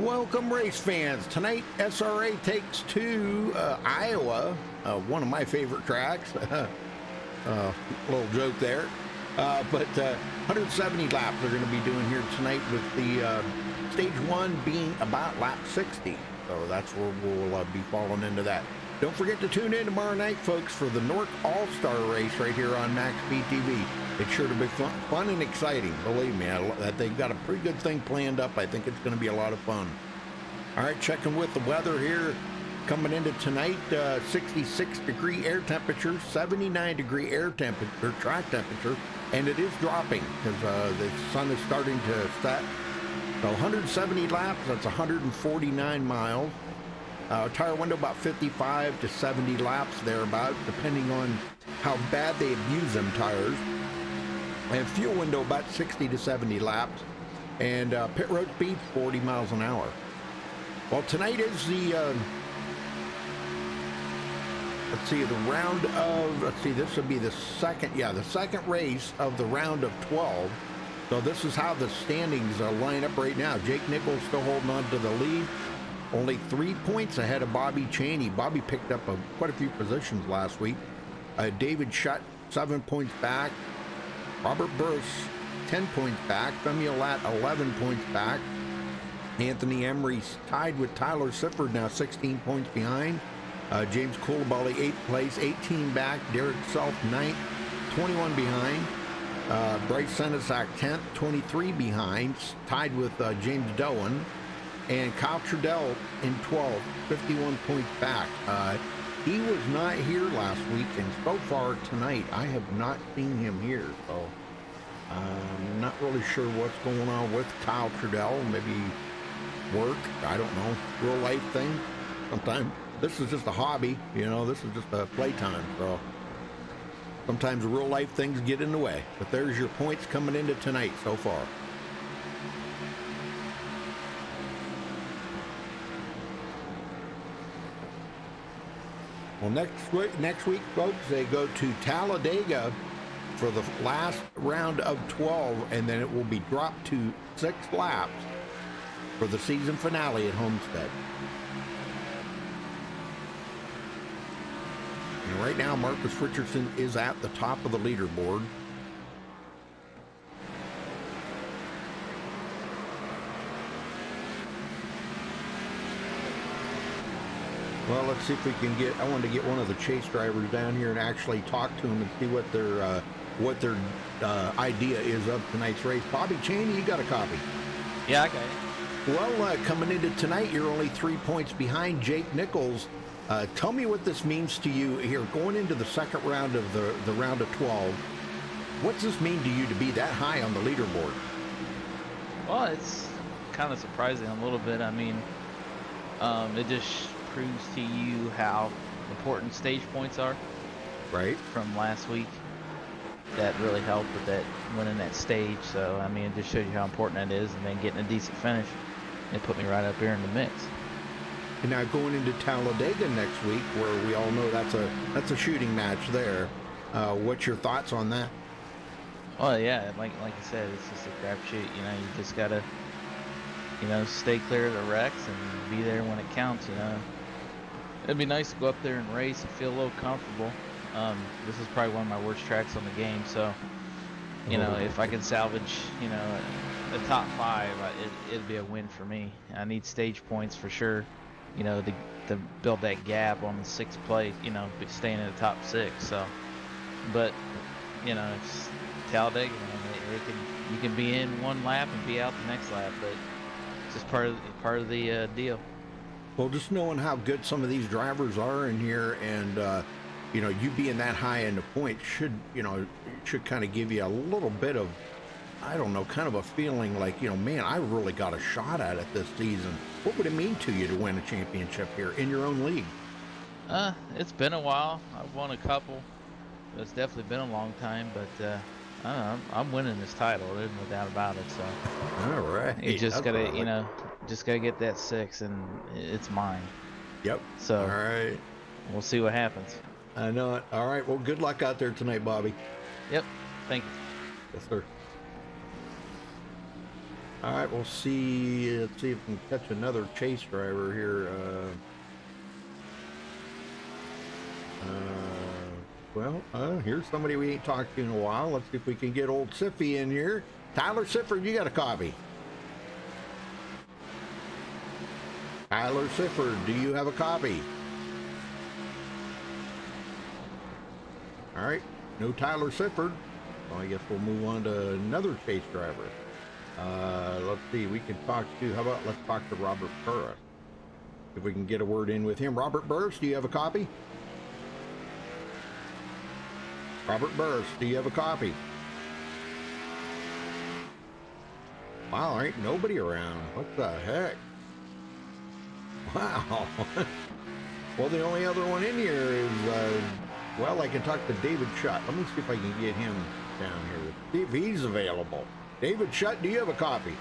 Welcome, race fans. Tonight, SRA takes to Iowa, one of my favorite tracks. Little joke there. But 170 laps they're going to be doing here tonight, with the stage one being about lap 60. So that's where we'll be falling into that. Don't forget to tune in tomorrow night, folks, for the North All-Star race right here on MaxSpeedTV. It's sure to be fun and exciting. Believe me, they've got a pretty good thing planned up. I think it's going to be a lot of fun. All right, checking with the weather here. Coming into tonight, 66-degree air temperature, 79-degree air temperature, track temperature, and it is dropping because the sun is starting to set. So 170 laps, that's 149 miles. Tire window about 55 to 70 laps thereabout, depending on how bad they abuse them tires. And fuel window about 60 to 70 laps. And pit road speed 40 miles an hour. Well, tonight is the this would be the second race of the round of 12. So this is how the standings line up right now. Jake Nichols still holding on to the lead, only 3 points ahead of Bobby Chaney. Bobby picked up quite a few positions last week. David Shutt 7 points back. Robert Burris 10 points back. Femi Lat 11 points back. Anthony Emery's tied with Tyler Sifford, now 16 points behind. James Coulibaly 8th place, 18 back. Derek Self 9th, 21 behind. Bryce Senesac 10th, 23 behind, tied with James Doan. And Kyle Trudell in 12th, 51 points back. He was not here last week, and so far tonight I have not seen him here. So I'm not really sure what's going on with Kyle Trudell. Maybe work, I don't know, real life thing. Sometimes this is just a hobby, you know, this is just a playtime. So sometimes real life things get in the way. But there's your points coming into tonight so far. Well, next week, folks, they go to Talladega for the last round of 12, and then it will be dropped to 6 laps for the season finale at Homestead. And right now, Marcus Richardson is at the top of the leaderboard. Well, let's see if we can get, I wanted to get one of the chase drivers down here and actually talk to them and see what their idea is of tonight's race. Bobby Chaney, you got a copy? Yeah, I got it. Well, coming into tonight, you're only 3 points behind Jake Nichols. Tell me what this means to you here, going into the second round of the round of 12. What's this mean to you to be that high on the leaderboard? Well, it's kind of surprising a little bit. I mean, it just proves to you how important stage points are. Right. From last week. That really helped with that winning that stage. So, I mean, it just shows you how important that is, and then getting a decent finish. It put me right up here in the mix. And now going into Talladega next week, where we all know that's a shooting match there. What's your thoughts on that? Well, yeah, like you said, it's just a crapshoot. You know, you just gotta, stay clear of the wrecks and be there when it counts. You know, it'd be nice to go up there and race and feel a little comfortable. This is probably one of my worst tracks on the game, so if I can salvage, the top 5, it'd be a win for me. I need stage points for sure. To build that gap on the 6th place, staying in the top 6. So, but it's Talladega, you can be in one lap and be out the next lap, but it's just part of the deal. Well, just knowing how good some of these drivers are in here, and you being that high in the points should kind of give you a little bit of, I don't know, kind of a feeling like, man, I really got a shot at it this season. What would it mean to you to win a championship here in your own league? It's been a while. I've won a couple. It's definitely been a long time, but I don't know, I'm winning this title. There's no doubt about it. So, all right, you just gotta, just gotta get that 6, and it's mine. Yep. So, all right, we'll see what happens. I know it. All right. Well, good luck out there tonight, Bobby. Yep. Thank you. Yes, sir. All right, we'll see. Let's see if we can catch another chase driver here. Here's somebody we ain't talked to in a while. Let's see if we can get old Siffy in here. Tyler Sifford, you got a copy? Tyler Sifford, do you have a copy? All right, no Tyler Sifford. Well, I guess we'll move on to another chase driver. Let's see, we can talk to, how about let's talk to Robert Burris. If we can get a word in with him. Robert Burris, do you have a copy? Robert Burris, do you have a copy? Wow, ain't nobody around. What the heck? Wow. Well, the only other one in here is, well, I can talk to David Shutt. Let me see if I can get him down here. See if he's available. David Shutt, do you have a copy?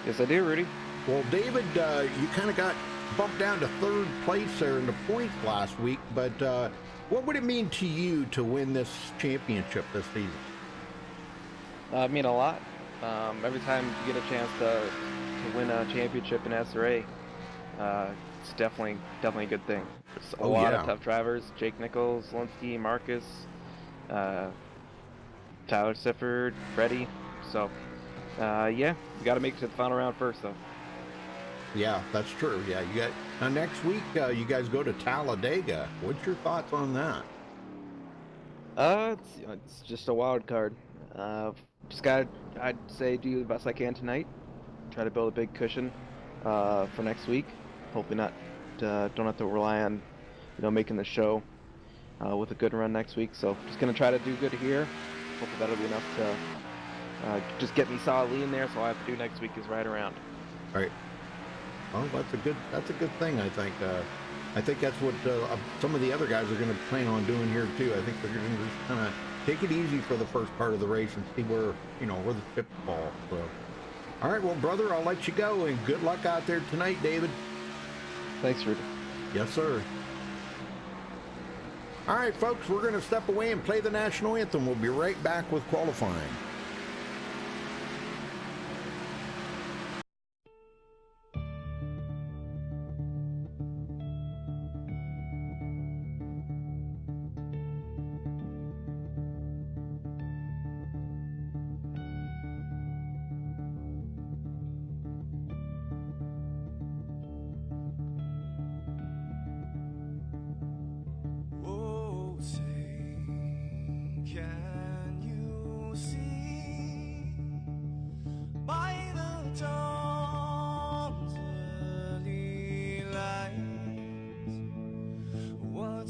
Yes, I do, Rudy. Well, David, you kind of got bumped down to third place there in the points last week, but what would it mean to you to win this championship this season? I mean a lot. Every time you get a chance to win a championship in SRA, it's definitely a good thing. There's a lot of tough drivers: Jake Nichols, Linsky, Marcus, Tyler Sifford, Freddie. So, yeah, we got to make it to the final round first, though. Yeah, that's true. Yeah, you got next week. You guys go to Talladega. What's your thoughts on that? It's just a wild card. I'd say do the best I can tonight. Try to build a big cushion for next week. Hopefully not. Don't have to rely on, making the show with a good run next week. So just gonna try to do good here. Hopefully that'll be enough to just get me solidly in there. So all I have to do next week is ride around. All right. Well, that's a good thing. I think that's what some of the other guys are going to plan on doing here too. I think they're going to just kind of take it easy for the first part of the race and see where the chips fall. So, all right, well, brother, I'll let you go and good luck out there tonight, David. Thanks, Rudy. Yes, sir. All right, folks, we're going to step away and play the national anthem. We'll be right back with qualifying.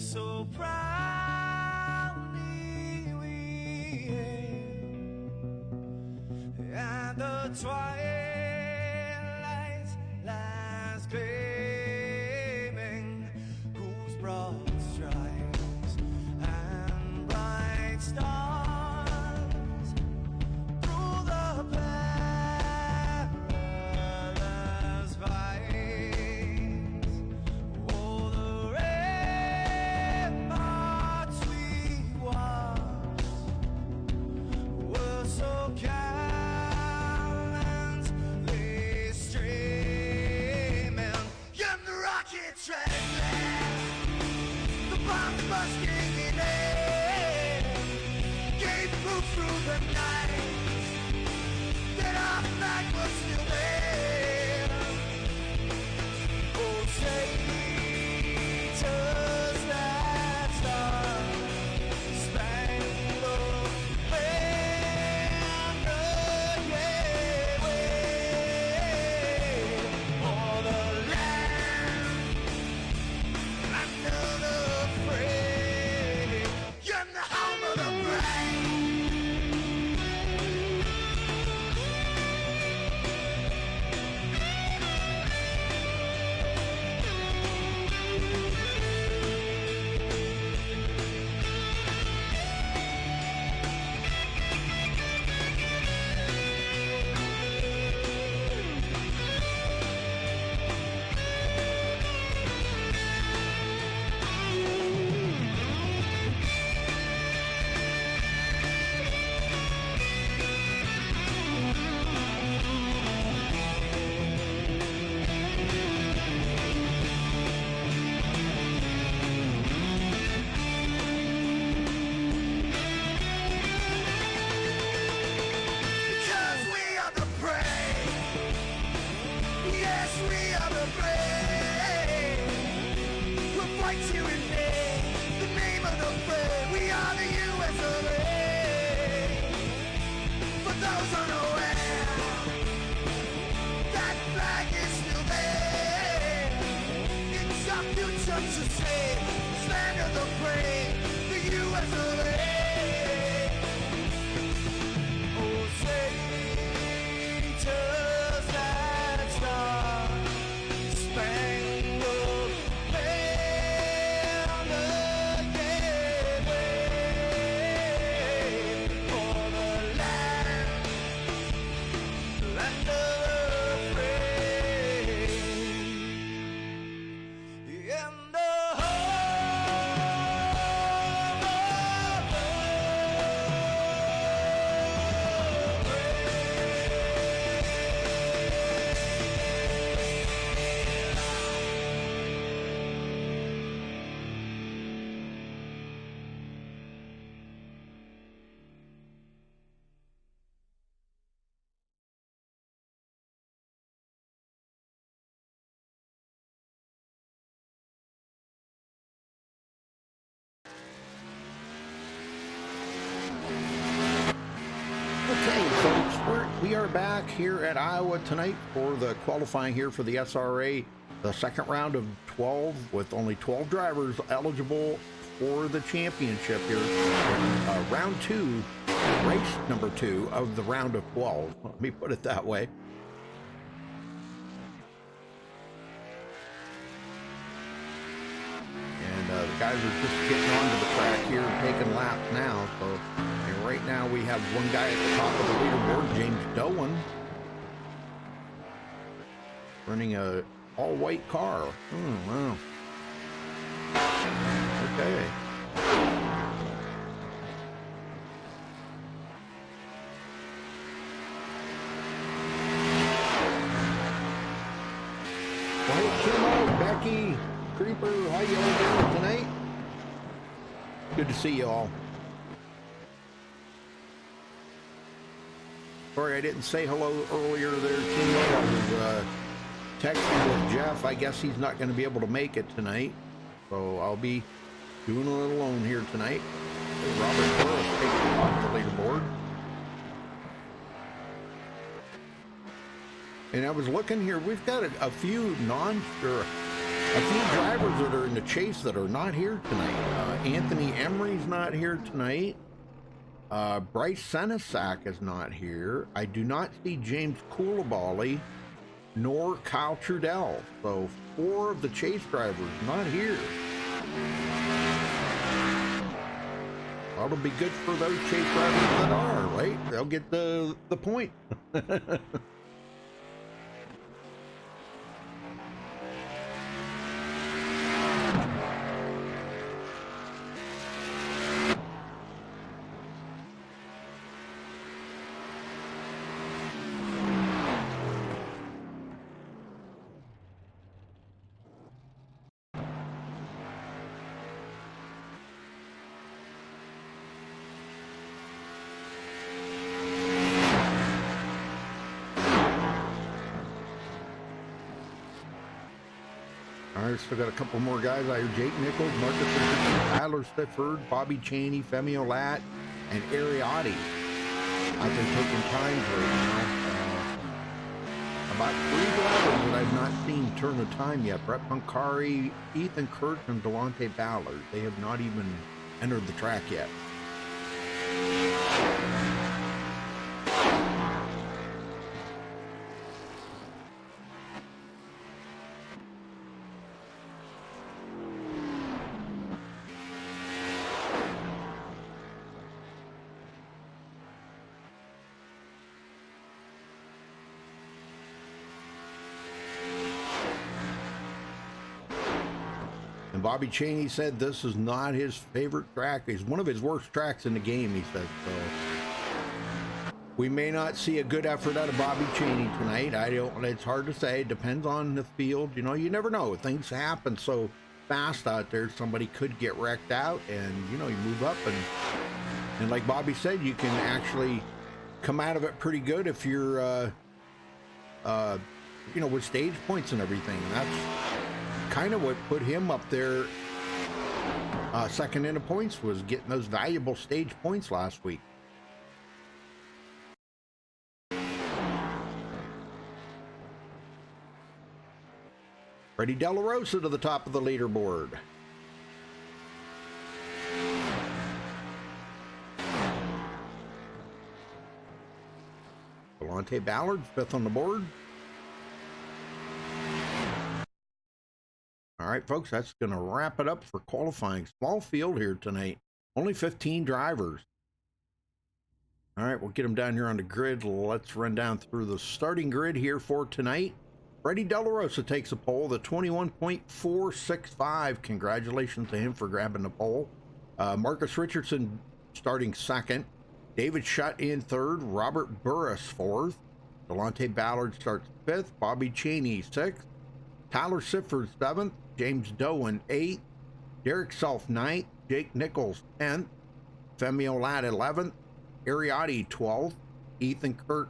So proudly we hailed at the twilight's last gleaming, whose broad stripes and bright stars through the perilous fights, oh, the so gallantly streaming, and the rocket train, the bombs busting in air, gave proof through the night that our flag was still there. Oh, traitors that star-spangled fights you and me. The name of the fray, we are the US of A. For those unaware, that flag is still there. It's our future to save, stand of the brave, the US of A. Oh, say, just that star, spangled banner, yeah, wave for the land of the free, and the Okay, folks, we are back here at Iowa tonight for the qualifying here for the SRA, the second round of 12, with only 12 drivers eligible for the championship here. Round 2, race number 2 of the round of 12. Let me put it that way. And the guys are just getting onto the track here and taking laps now. So, and right now we have one guy at the top of the leaderboard, James Dowen, running a all-white car. Oh, wow. Okay. White Kimo, Becky, Creeper, how you all doing tonight? Good to see you all. Sorry I didn't say hello earlier there, Kimo. I was texting with Jeff. I guess he's not going to be able to make it tonight, so I'll be doing it alone here tonight. Robert Burris taking off the leaderboard. And I was looking here, we've got a few drivers that are in the chase that are not here tonight. Anthony Emery's not here tonight. Bryce Senesac is not here. I do not see James Coulibaly nor Kyle Trudell. So 4 of the chase drivers not here. That'll be good for those chase drivers that are, right? They'll get the point. All right, still got a couple more guys. I hear Jake Nichols, Marcus Richardson, Tyler Stifford, Bobby Cheney, Femi Olat, and Ariotti out there taking time for about 3 drivers that I've not seen turn a time yet. Brett Pancari, Ethan Kurtz, and Delonte Ballard. They have not even entered the track yet. And Bobby Cheney said this is not his favorite track. It's one of his worst tracks in the game, he said. So we may not see a good effort out of Bobby Cheney tonight. It's hard to say. It depends on the field. You know, you never know. Things happen so fast out there. Somebody could get wrecked out, and you know, you move up, and like Bobby said, you can actually come out of it pretty good if you're you know, with stage points and everything. And that's kind of what put him up there second in the points was getting those valuable stage points last week. Freddie De La Rosa to the top of the leaderboard. Delonte Ballard, fifth on the board. All right, folks, that's going to wrap it up for qualifying. Small field here tonight. Only 15 drivers. All right, we'll get them down here on the grid. Let's run down through the starting grid here for tonight. Freddie De La Rosa takes a pole, the 21.465. Congratulations to him for grabbing the pole. Marcus Richardson starting second. David Shutt in third. Robert Burris fourth. Delonte Ballard starts fifth. Bobby Cheney sixth. Tyler Sifford seventh. James Doan eighth. Derek Self ninth. Jake Nichols 10th. Femi Olat 11th. Ariotti 12th. Ethan Kurt.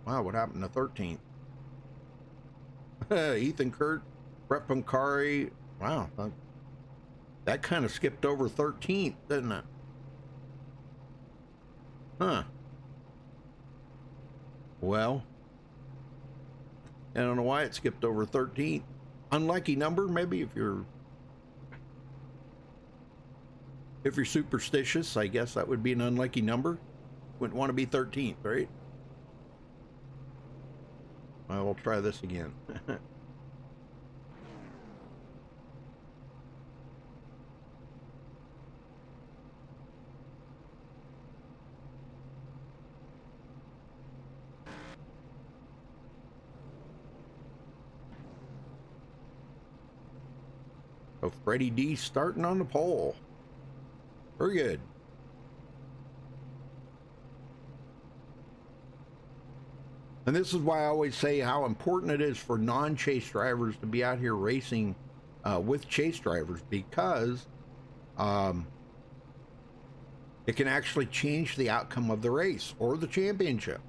Wow, what happened to 13th? Ethan Kurt, Brett Pancari. Wow, that kind of skipped over 13th, didn't it? Huh. Well, I don't know why it skipped over 13th. Unlucky number, maybe if you're superstitious, I guess that would be an unlucky number. Wouldn't want to be 13th, right? Well, we'll try this again. So Freddie D starting on the pole. Very good. And this is why I always say how important it is for non-chase drivers to be out here racing with chase drivers, because it can actually change the outcome of the race or the championship.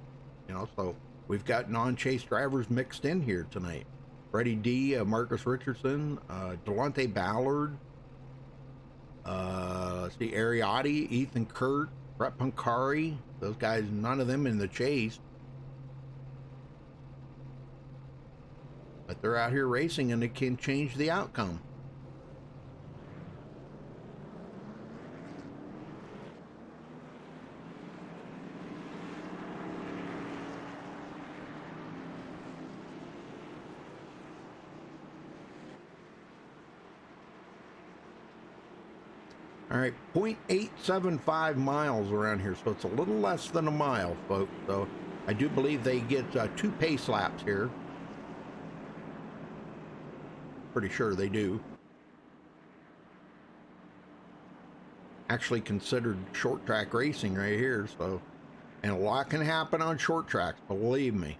You know, so we've got non-chase drivers mixed in here tonight. Freddie D, Marcus Richardson, Delonte Ballard, let's see, Ariotti, Ethan Kurt, Brett Pancari. Those guys, none of them in the chase. But they're out here racing and it can change the outcome. All right, 0.875 miles around here, so it's a little less than a mile, folks. So I do believe they get 2 pace laps here. Pretty sure they do. Actually considered short track racing right here, so, and a lot can happen on short tracks, believe me.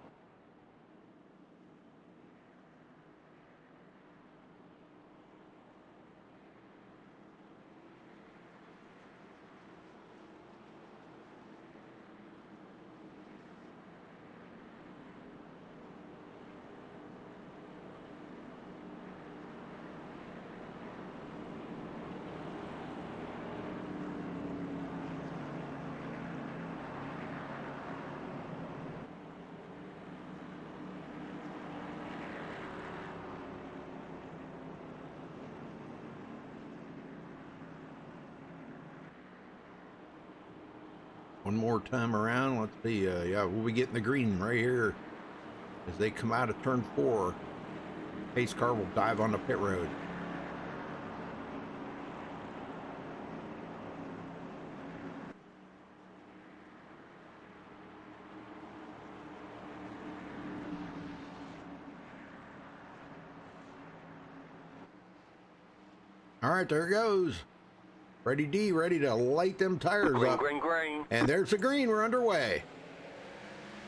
One more time around. Let's see. Yeah, we'll be getting the green right here as they come out of turn 4. Pace car will dive on the pit road. All right, there it goes. Freddie D ready to light them tires up. Green. And there's the green. We're underway.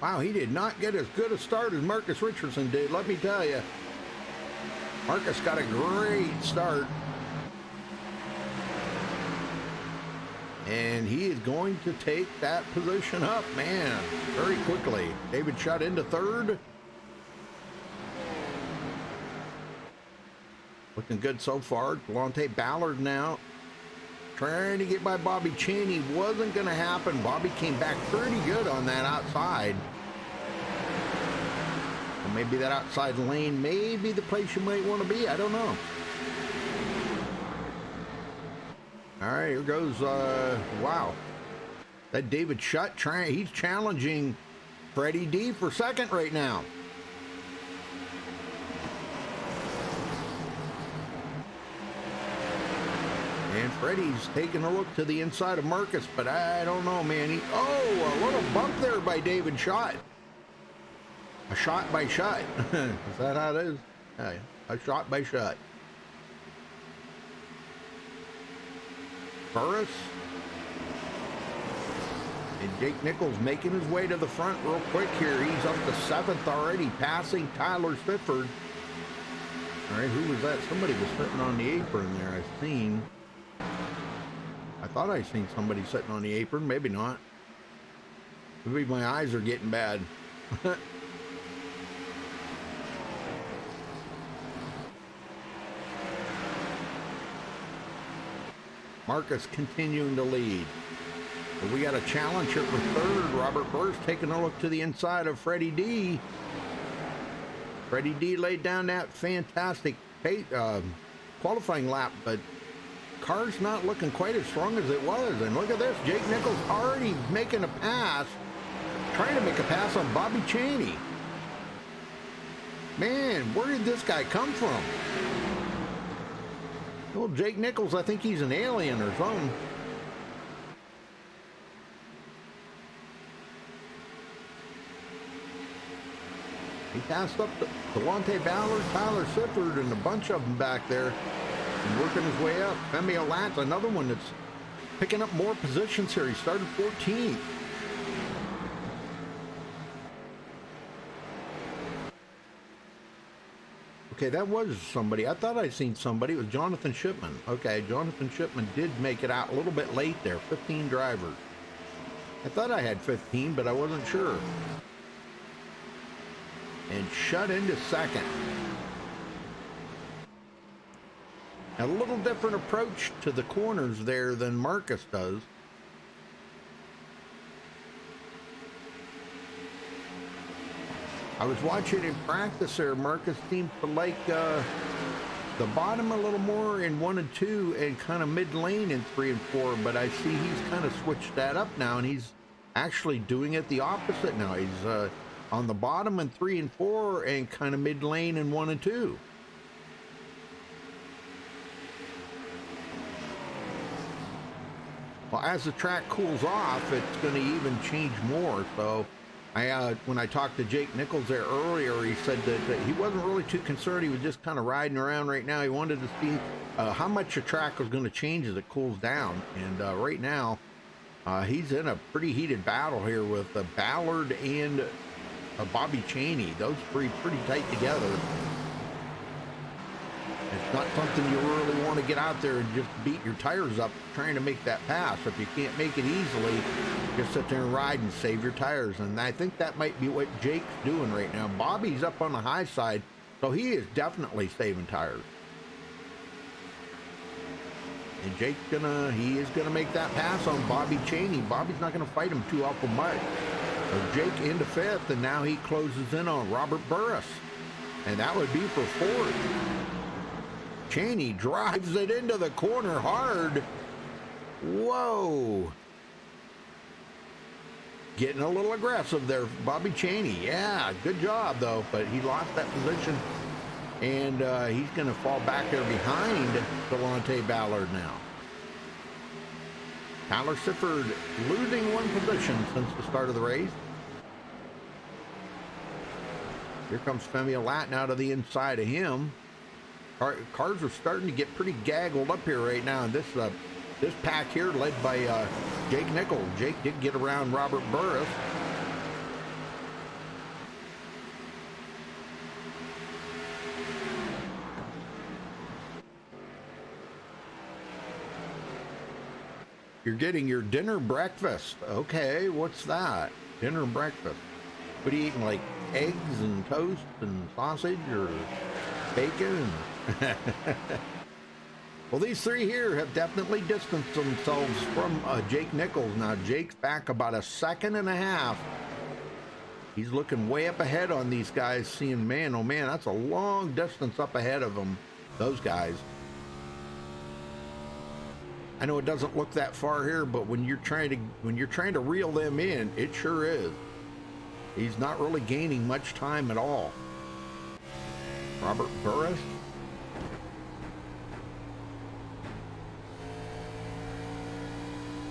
Wow, he did not get as good a start as Marcus Richardson did, let me tell you. Marcus got a great start. And he is going to take that position up, man, very quickly. David Shutt into third. Looking good so far. Delonte Ballard now trying to get by Bobby Cheney. Wasn't going to happen. Bobby came back pretty good on that outside. Well, maybe that outside lane may be the place you might want to be. I don't know. All right, here goes, wow. That David Shutt he's challenging Freddie D for second right now. And Freddie's taking a look to the inside of Marcus, but I don't know, man. Oh, a little bump there by David Shutt. A shot by Shutt. Is that how it is? Yeah, a shot by Shutt. Burris. And Jake Nichols making his way to the front real quick here. He's up to 7th already, passing Tyler Sifford. All right, who was that? Somebody was sitting on the apron there, I seen. I thought I seen somebody sitting on the apron. Maybe not. Maybe my eyes are getting bad. Marcus continuing to lead. But we got a challenger for third. Robert Burris taking a look to the inside of Freddie D. Freddie D laid down that fantastic qualifying lap, but car's not looking quite as strong as it was. And look at this, Jake Nichols already making a pass, trying to make a pass on Bobby Cheney. Man, where did this guy come from? Well, Jake Nichols, I think he's an alien or something. He passed up to Delonte Ballard, Tyler Sifford, and a bunch of them back there. And working his way up. Femi Olat's another one that's picking up more positions here. He started 14th. Okay, that was somebody. I thought I'd seen somebody. It was Jonathan Shipman. Okay, Jonathan Shipman did make it out a little bit late there. 15 drivers. I thought I had 15, but I wasn't sure. And shut into second. A little different approach to the corners there than Marcus does. I was watching in practice there. Marcus seemed to like the bottom a little more in 1 and 2 and kind of mid lane in 3 and 4, but I see he's kind of switched that up now, and he's actually doing it the opposite now. He's on the bottom in 3 and 4 and kind of mid lane in 1 and 2. Well, as the track cools off, it's going to even change more. So when I talked to Jake Nichols there earlier, he said that he wasn't really too concerned. He was just kind of riding around right now. He wanted to see how much the track was going to change as it cools down. And right now, he's in a pretty heated battle here with Ballard and Bobby Cheney. Those three pretty tight together. It's not something you really want to get out there and just beat your tires up trying to make that pass. If you can't make it easily, just sit there and ride and save your tires. And I think that might be what Jake's doing right now. Bobby's up on the high side, so he is definitely saving tires. And Jake's he is gonna make that pass on Bobby Cheney. Bobby's not gonna fight him too awful much. So Jake into 5th, and now he closes in on Robert Burris. And that would be for 4th. Cheney drives it into the corner hard. Whoa. Getting a little aggressive there, Bobby Cheney. Yeah, good job, though. But he lost that position, and he's going to fall back there behind Delonte Ballard now. Tyler Sifford losing 1 position since the start of the race. Here comes Femi Olat now to the inside of him. Cars are starting to get pretty gaggled up here right now. And this pack here led by Jake Nichols. Jake did get around Robert Burris. You're getting your dinner breakfast. Okay, what's that? Dinner breakfast. What are you eating, like eggs and toast and sausage or bacon? Well, these three here have definitely distanced themselves from Jake Nichols. Now, Jake's back about a second and a half. He's looking way up ahead on these guys, seeing, man, oh man, that's a long distance up ahead of them, those guys. I know it doesn't look that far here, but when you're trying to reel them in, it sure is. He's not really gaining much time at all. Robert Burris.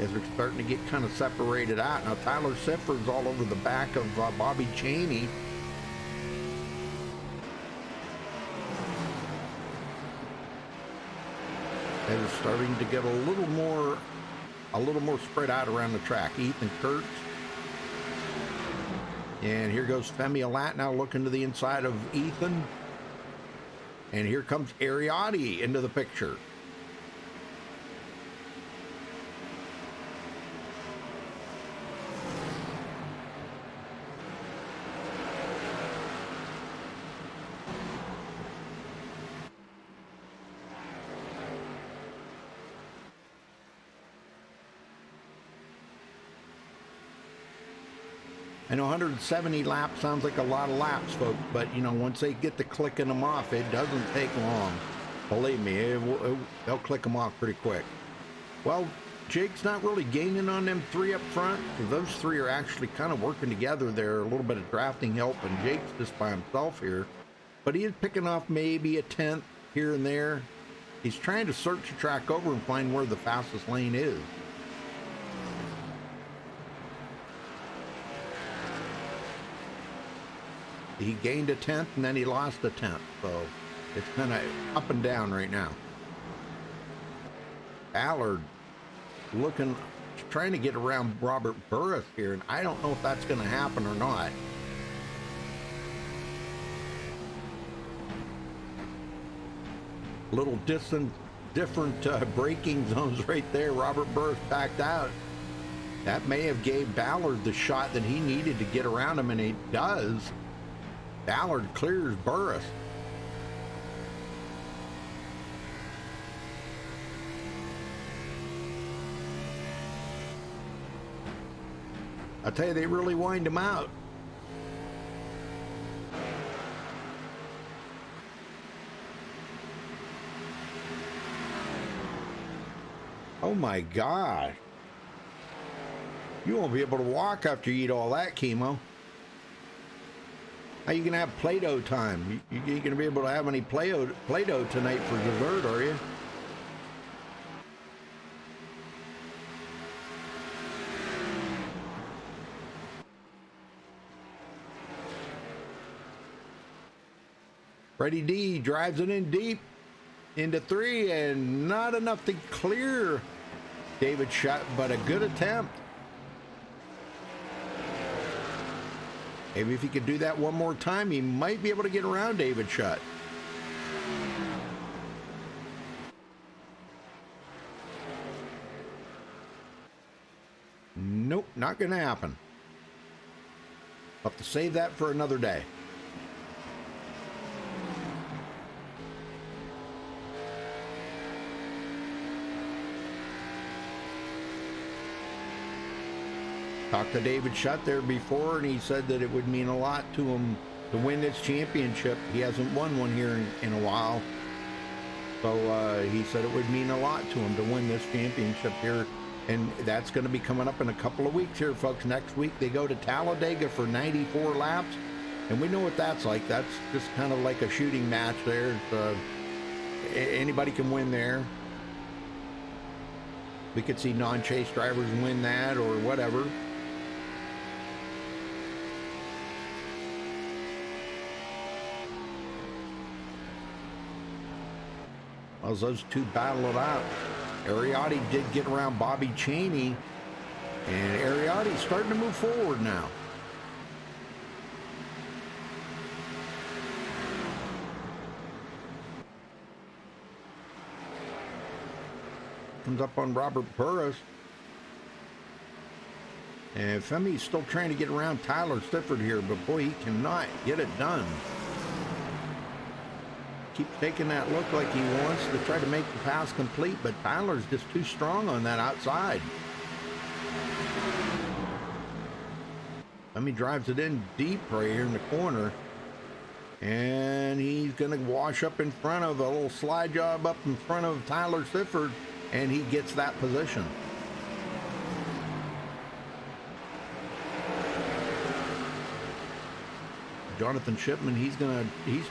As they're starting to get kind of separated out. Now Tyler Sifford's all over the back of Bobby Cheney. They're starting to get a little more spread out around the track. Ethan Kurtz. And here goes Femi Alat now looking to the inside of Ethan. And here comes Ariotti into the picture. I know 170 laps sounds like a lot of laps, folks, but, you know, once they get to clicking them off, it doesn't take long. Believe me, they'll click them off pretty quick. Well, Jake's not really gaining on them three up front. Those three are actually kind of working together there, a little bit of drafting help, and Jake's just by himself here. But he is picking off maybe a tenth here and there. He's trying to search the track over and find where the fastest lane is. He gained a tenth and then he lost a tenth, so it's kind of up and down right now. Ballard trying to get around Robert Burris here, and I don't know if that's going to happen or not. Little different braking zones right there. Robert Burris backed out. That may have gave Ballard the shot that he needed to get around him, and it does. Ballard clears Burris. I tell you, they really wind him out. Oh my God. You won't be able to walk after you eat all that chemo. How you gonna have Play-Doh time? You ain't gonna be able to have any Play-Doh tonight for dessert, are you? Freddie D drives it in deep into three, and not enough to clear David Shutt, but a good attempt. Maybe if he could do that one more time, he might be able to get around David Shutt. Nope, not going to happen. I'll have to save that for another day. Talked to David Shutt there before, and he said that it would mean a lot to him to win this championship. He hasn't won one here in a while. So he said it would mean a lot to him to win this championship here. And that's going to be coming up in a couple of weeks here, folks. Next week, they go to Talladega for 94 laps. And we know what that's like. That's just kind of like a shooting match there. Anybody can win there. We could see non-chase drivers win that or whatever. As those two battle it out, Ariotti did get around Bobby Cheney, and Ariotti's starting to move forward now. Comes up on Robert Burris. And Femi's still trying to get around Tyler Sifford here, but boy, he cannot get it done. keeps taking that look like he wants to try to make the pass complete, but Tyler's just too strong on that outside. He drives it in deep right here in the corner, and he's going to wash up in front of a little slide job up in front of Tyler Sifford, and he gets that position. Jonathan Shipman, he's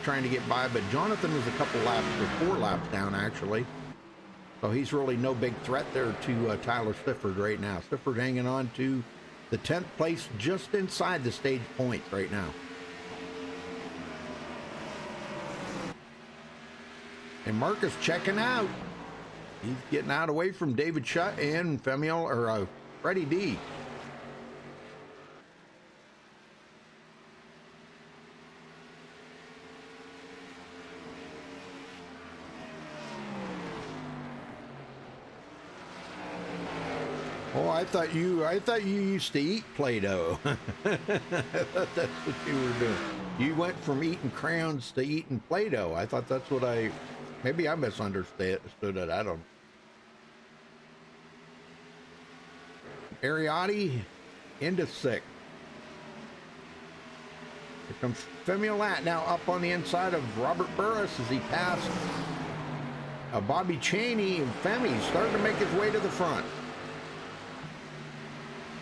trying to get by, but Jonathan is a couple laps, or 4 laps down actually. So he's really no big threat there to Tyler Sifford right now. Sifford hanging on to the 10th place, just inside the stage points right now. And Marcus checking out. He's getting out away from David Shutt and Freddie D. Oh, I thought you used to eat Play-Doh. I thought that's what you were doing. You went from eating crayons to eating Play-Doh. I thought that's what maybe I misunderstood it. I don't. Ariotti into 6th. Here comes Femi Lat now up on the inside of Robert Burris as he passed Bobby Chaney, and Femi starting to make his way to the front.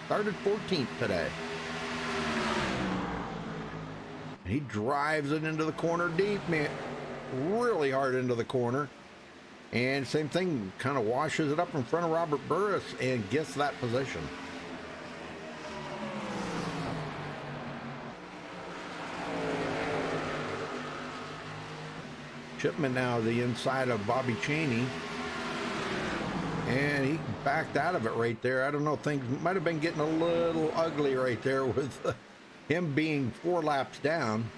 Started 14th today. And he drives it into the corner deep, man. Really hard into the corner. And same thing, kind of washes it up in front of Robert Burris and gets that position. Shipman now the inside of Bobby Chaney. And he backed out of it right there. I don't know, things might have been getting a little ugly right there with him being 4 laps down.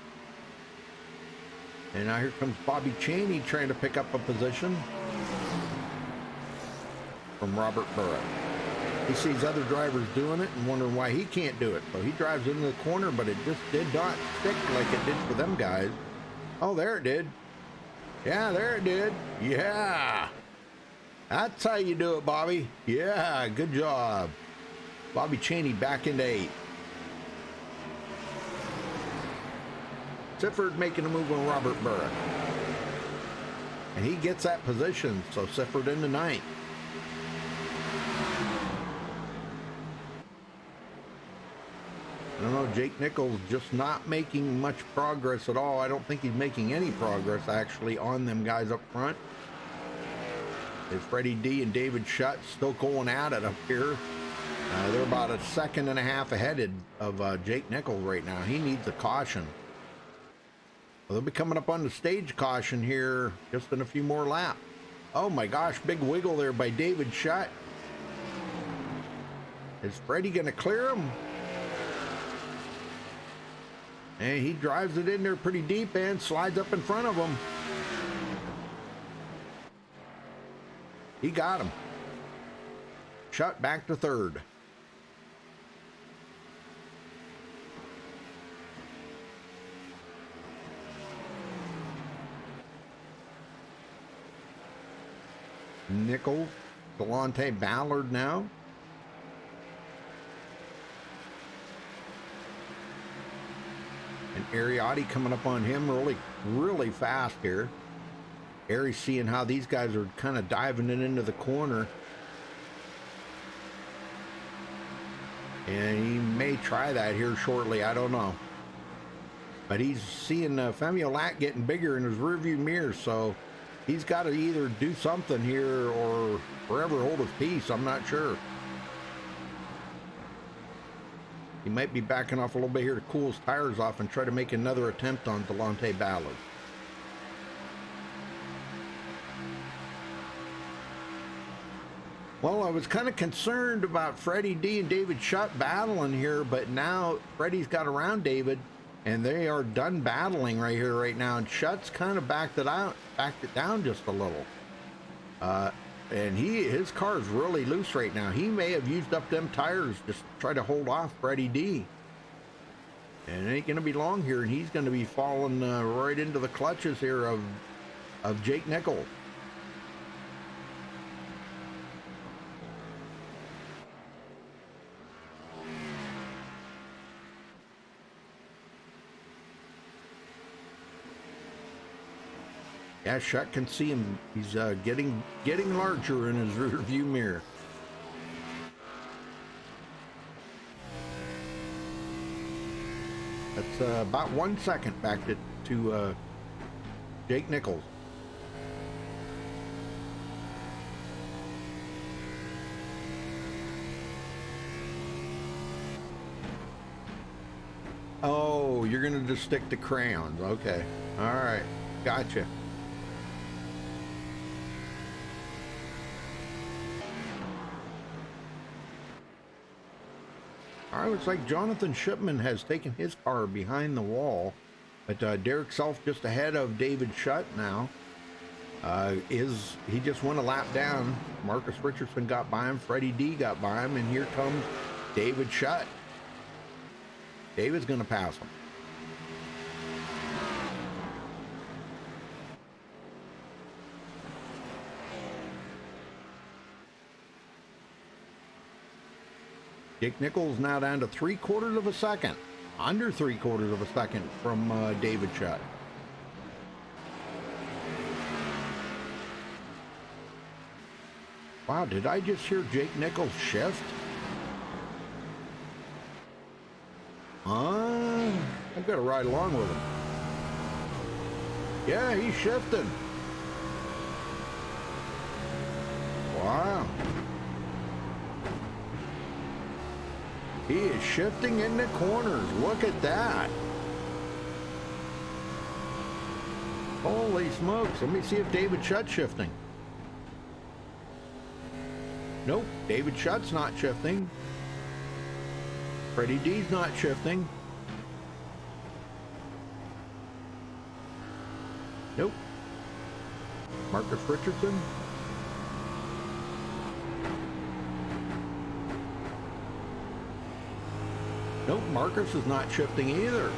And now here comes Bobby Chaney trying to pick up a position from Robert Burris. He sees other drivers doing it and wondering why he can't do it. So he drives into the corner, but it just did not stick like it did for them guys. Oh, there it did. Yeah, there it did. Yeah. That's how you do it, Bobby. Yeah, good job. Bobby Chaney back into 8th. Sifford making a move on Robert Burris. And he gets that position, so Sifford into 9th. I don't know, Jake Nichols just not making much progress at all. I don't think he's making any progress, actually, on them guys up front. Is Freddie D and David Shutt still going at it up here? They're about a 1.5 seconds ahead of Jake Nichols right now. He needs a caution. Well, they'll be coming up on the stage caution here just in a few more laps. Oh my gosh, big wiggle there by David Shutt. Is Freddie going to clear him? And he drives it in there pretty deep and slides up in front of him. He got him. Shutt back to 3rd. Nichols, Delonte Ballard now. And Ariotti coming up on him really fast here. Ari's seeing how these guys are kind of diving it into the corner. And he may try that here shortly, I don't know. But he's seeing Femi Lat getting bigger in his rearview mirror, so he's got to either do something here or forever hold his peace. I'm not sure. He might be backing off a little bit here to cool his tires off and try to make another attempt on Delonte Ballard. Well, I was kind of concerned about Freddie D and David Shutt battling here, but now Freddie's got around David, and they are done battling right here, right now. And Shutt's kind of backed it down just a little. And his car's really loose right now. He may have used up them tires just to try to hold off Freddie D. And it ain't going to be long here, and he's going to be falling right into the clutches here of of Jake Nichols. Yeah, Shutt can see him. He's getting larger in his rear view mirror. That's about 1 second back to Jake Nichols. Oh, you're gonna just stick to crayons. Okay. All right. Gotcha. All right, looks like Jonathan Shipman has taken his car behind the wall, but Derek Self just ahead of David Shutt now. He just went a lap down. Marcus Richardson got by him, Freddie D got by him, and here comes David Shutt. David's gonna pass him. Jake Nichols now down to 3/4 of a second, under 3/4 of a second from David Shutt. Wow, did I just hear Jake Nichols shift? I've got to ride along with him. Yeah, he's shifting. Wow. He is shifting in the corners. Look at that. Holy smokes. Let me see if David Shutt's shifting. Nope, David Shutt's not shifting. Freddie D's not shifting. Nope. Marcus Richardson. Nope, Marcus is not shifting either.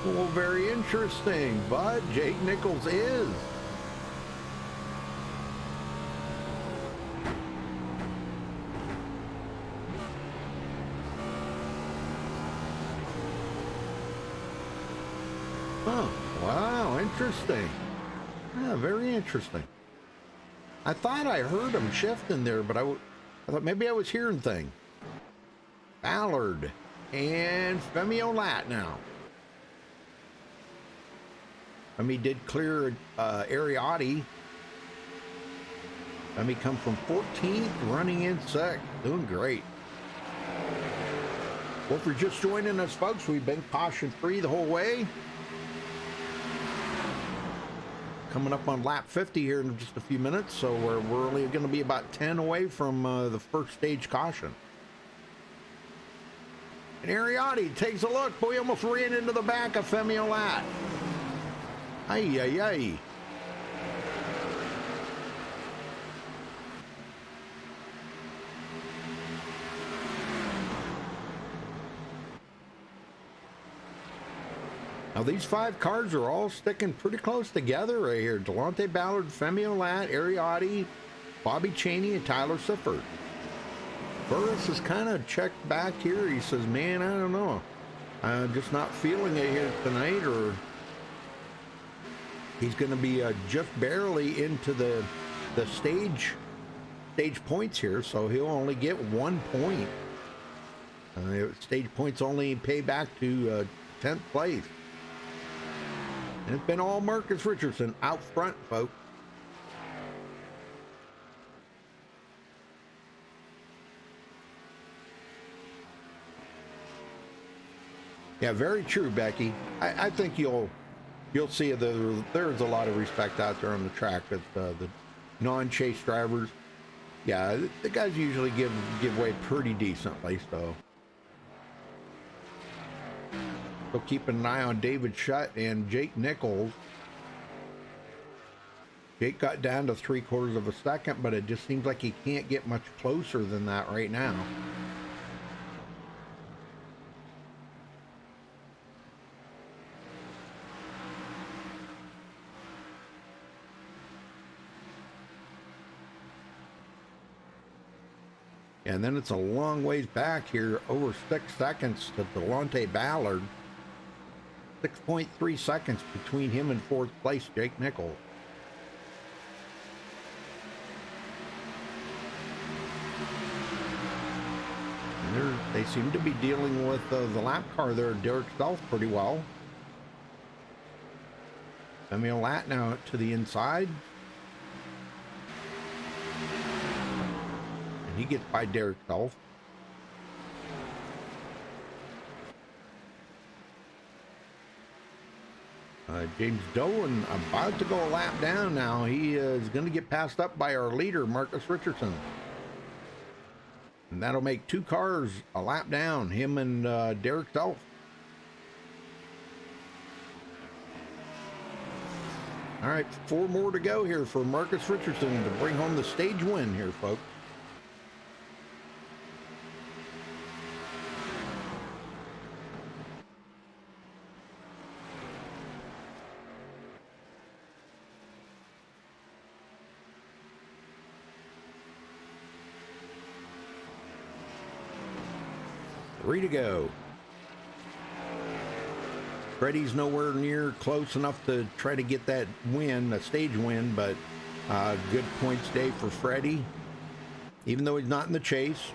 Well, very interesting, but Jake Nichols is. Huh, wow, interesting. Yeah, very interesting. I thought I heard him shifting there, but I thought maybe I was hearing things. Ballard and Femi Olat now. Femi did clear Ariotti. Femi come from 14th, running in sixth, doing great. Well, if you're just joining us, folks, we've been caution free the whole way. Coming up on lap 50 here in just a few minutes, so we're only going to be about 10 away from the first stage caution. And Ariotti takes a look. Boy, almost ran into the back of Femi Olat. Ay, ay, ay. Now these 5 cars are all sticking pretty close together right here. Delonte Ballard, Femi Olat, Ariotti, Bobby Chaney, and Tyler Sifford. Burris is kind of checked back here. He says, man, I don't know. I'm just not feeling it here tonight, or he's going to be just barely into the stage points here, so he'll only get 1 point. Stage points only pay back to 10th place. And it's been all Marcus Richardson out front, folks. Yeah, very true, Becky. I think you'll see there's a lot of respect out there on the track that the non-chase drivers. Yeah, the guys usually give way pretty decently. So keeping an eye on David Shutt and Jake Nichols. Jake got down to 3/4 of a second, but it just seems like he can't get much closer than that right now. And then it's a long ways back here, over 6 seconds to Delonte Ballard. 6.3 seconds between him and fourth place, Jake Nichols. And they seem to be dealing with the lap car there, Derek Self, pretty well. Samuel Lat now to the inside. And he gets by Derek Self. James Dolan about to go a lap down now. He is going to get passed up by our leader, Marcus Richardson. And that'll make 2 cars a lap down, him and Derek Self. All right, 4 more to go here for Marcus Richardson to bring home the stage win here, folks. Three to go. Freddie's nowhere near close enough to try to get that win, a stage win, but good points day for Freddie, even though he's not in the chase.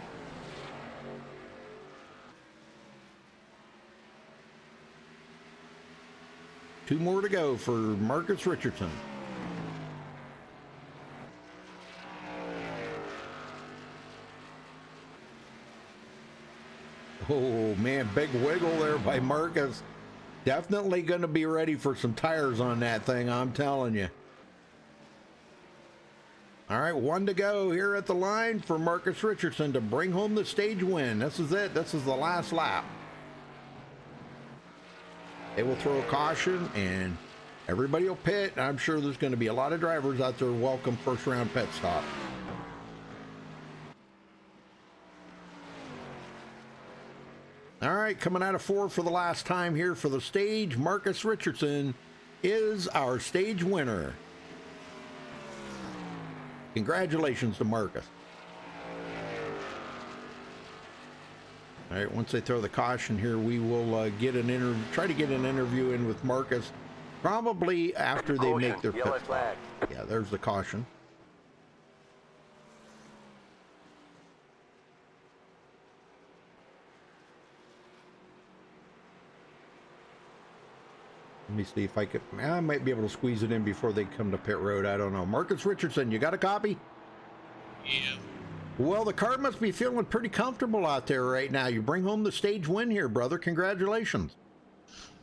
Two more to go for Marcus Richardson. Oh, man, big wiggle there by Marcus. Definitely going to be ready for some tires on that thing, I'm telling you. All right, 1 to go here at the line for Marcus Richardson to bring home the stage win. This is it. This is the last lap. They will throw a caution, and everybody will pit. I'm sure there's going to be a lot of drivers out there welcome first-round pit stop. All right, coming out of 4 for the last time here for the stage, Marcus Richardson is our stage winner. Congratulations to Marcus. All right, once they throw the caution here, we will try to get an interview in with Marcus, probably after they make their pit stop. Yeah, there's the caution. Let me see if I might be able to squeeze it in before they come to pit road. I don't know. Marcus Richardson, you got a copy? Yeah. Well, the car must be feeling pretty comfortable out there right now. You bring home the stage win here, brother. Congratulations.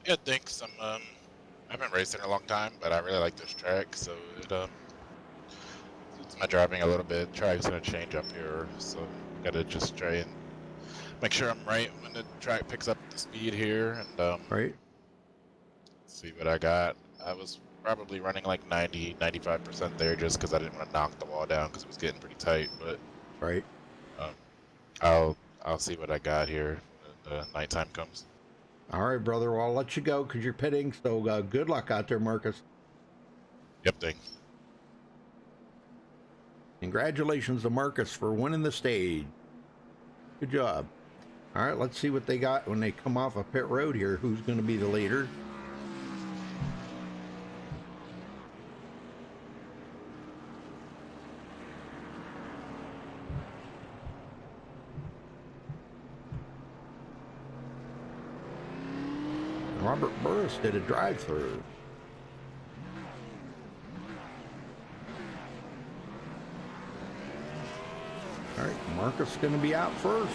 Yeah, thanks. I haven't raced in a long time, but I really like this track, so it's my driving a little bit. Track's gonna change up here, so gotta just try and make sure I'm right when the track picks up the speed here, and Right. see what I got. I was probably running like 90-95% there just because I didn't want to knock the wall down because it was getting pretty tight, but Right. I'll see what I got here when nighttime comes. All right, brother. Well, I'll let you go because you're pitting, so good luck out there, Marcus. Yep, thanks. Congratulations to Marcus for winning the stage. Good job. All right, let's see what they got when they come off of pit road here. Who's going to be the leader? Robert Burris did a drive-through. All right, Marcus is going to be out first.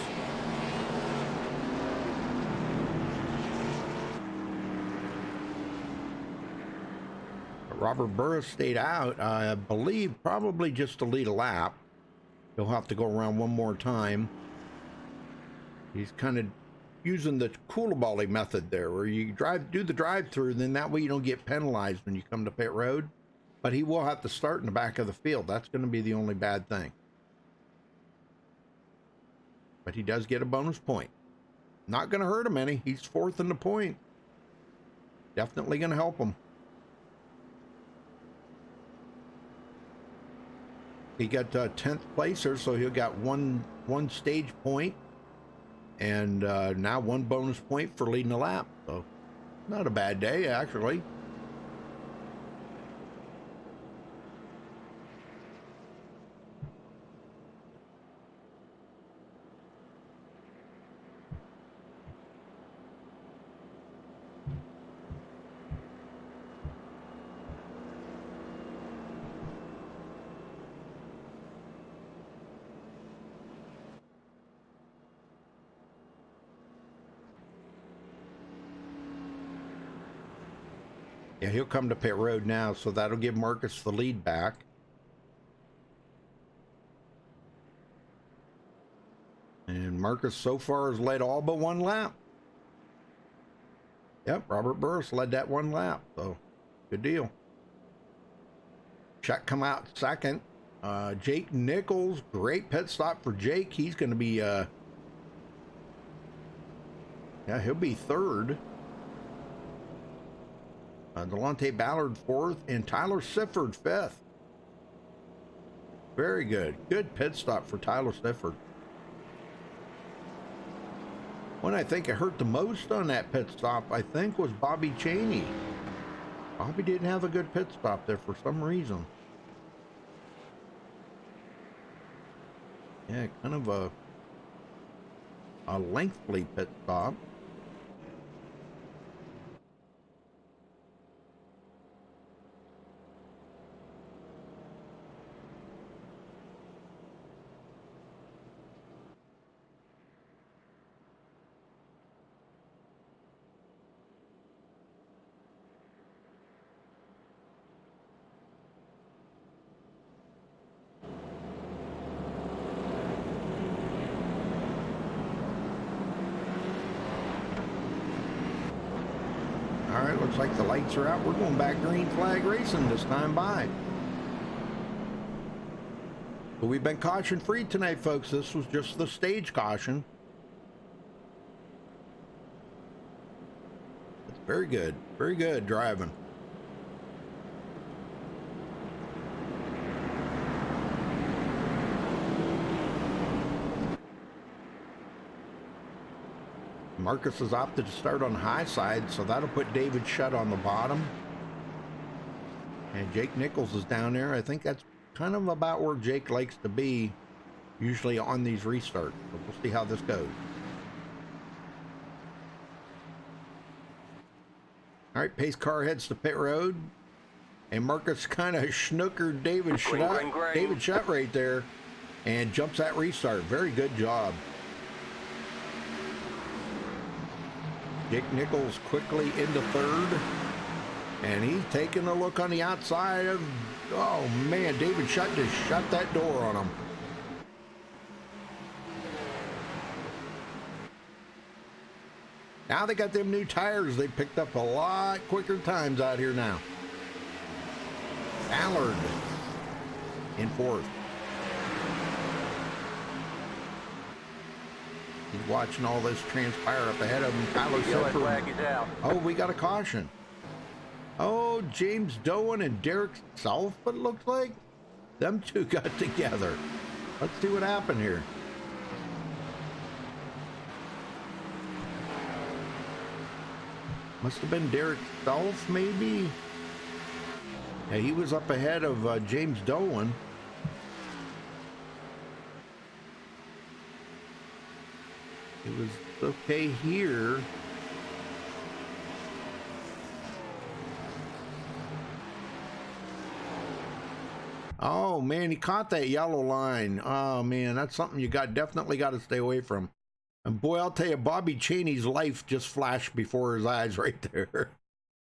Robert Burris stayed out, I believe, probably just to lead a lap. He'll have to go around one more time. He's kind of using the Koulibaly method there, where you do the drive-through, then that way you don't get penalized when you come to pit road. But he will have to start in the back of the field. That's going to be the only bad thing. But he does get a bonus point. Not going to hurt him any. He's fourth in the point. Definitely going to help him. He got 10th placer, so he'll got one 1 stage point, and now 1 bonus point for leading a lap. So not a bad day, actually. Yeah, he'll come to pit road now, so that'll give Marcus the lead back. And Marcus so far has led all but 1 lap. Yep, Robert Burris led that 1 lap, so good deal. Chuck come out second. Jake Nichols, great pit stop for Jake. He's going to be, yeah, he'll be 3rd. Delonte Ballard 4th, and Tyler Sifford 5th. Very good. Good pit stop for Tyler Sifford. One I think it hurt the most on that pit stop, I think, was Bobby Cheney. Bobby didn't have a good pit stop there for some reason. Yeah, kind of a lengthy pit stop. All right, looks like the lights are out. We're going back green flag racing this time by. But we've been caution free tonight, folks. This was just the stage caution. It's very good driving. Marcus has opted to start on the high side, so that'll put David Shutt on the bottom. And Jake Nichols is down there. I think that's kind of about where Jake likes to be, usually on these restarts. So we'll see how this goes. All right, pace car heads to pit road. And Marcus kind of snookered David Shutt right there and jumps that restart. Very good job. Jake Nichols quickly into 3rd, and he's taking a look on the outside of, oh man, David Shutt just shut that door on him. Now they got them new tires. They picked up a lot quicker times out here now. Ballard in 4th. He's watching all this transpire up ahead of him. Tyler Sifford. Oh, we got a caution. Oh, James Doan and Derek Self, it looks like. Them two got together. Let's see what happened here. Must have been Derek Self, maybe. Yeah, he was up ahead of James Doan. It was okay here. Oh man, he caught that yellow line. Oh man, that's something you definitely got to stay away from. And boy, I'll tell you, Bobby Cheney's life just flashed before his eyes right there.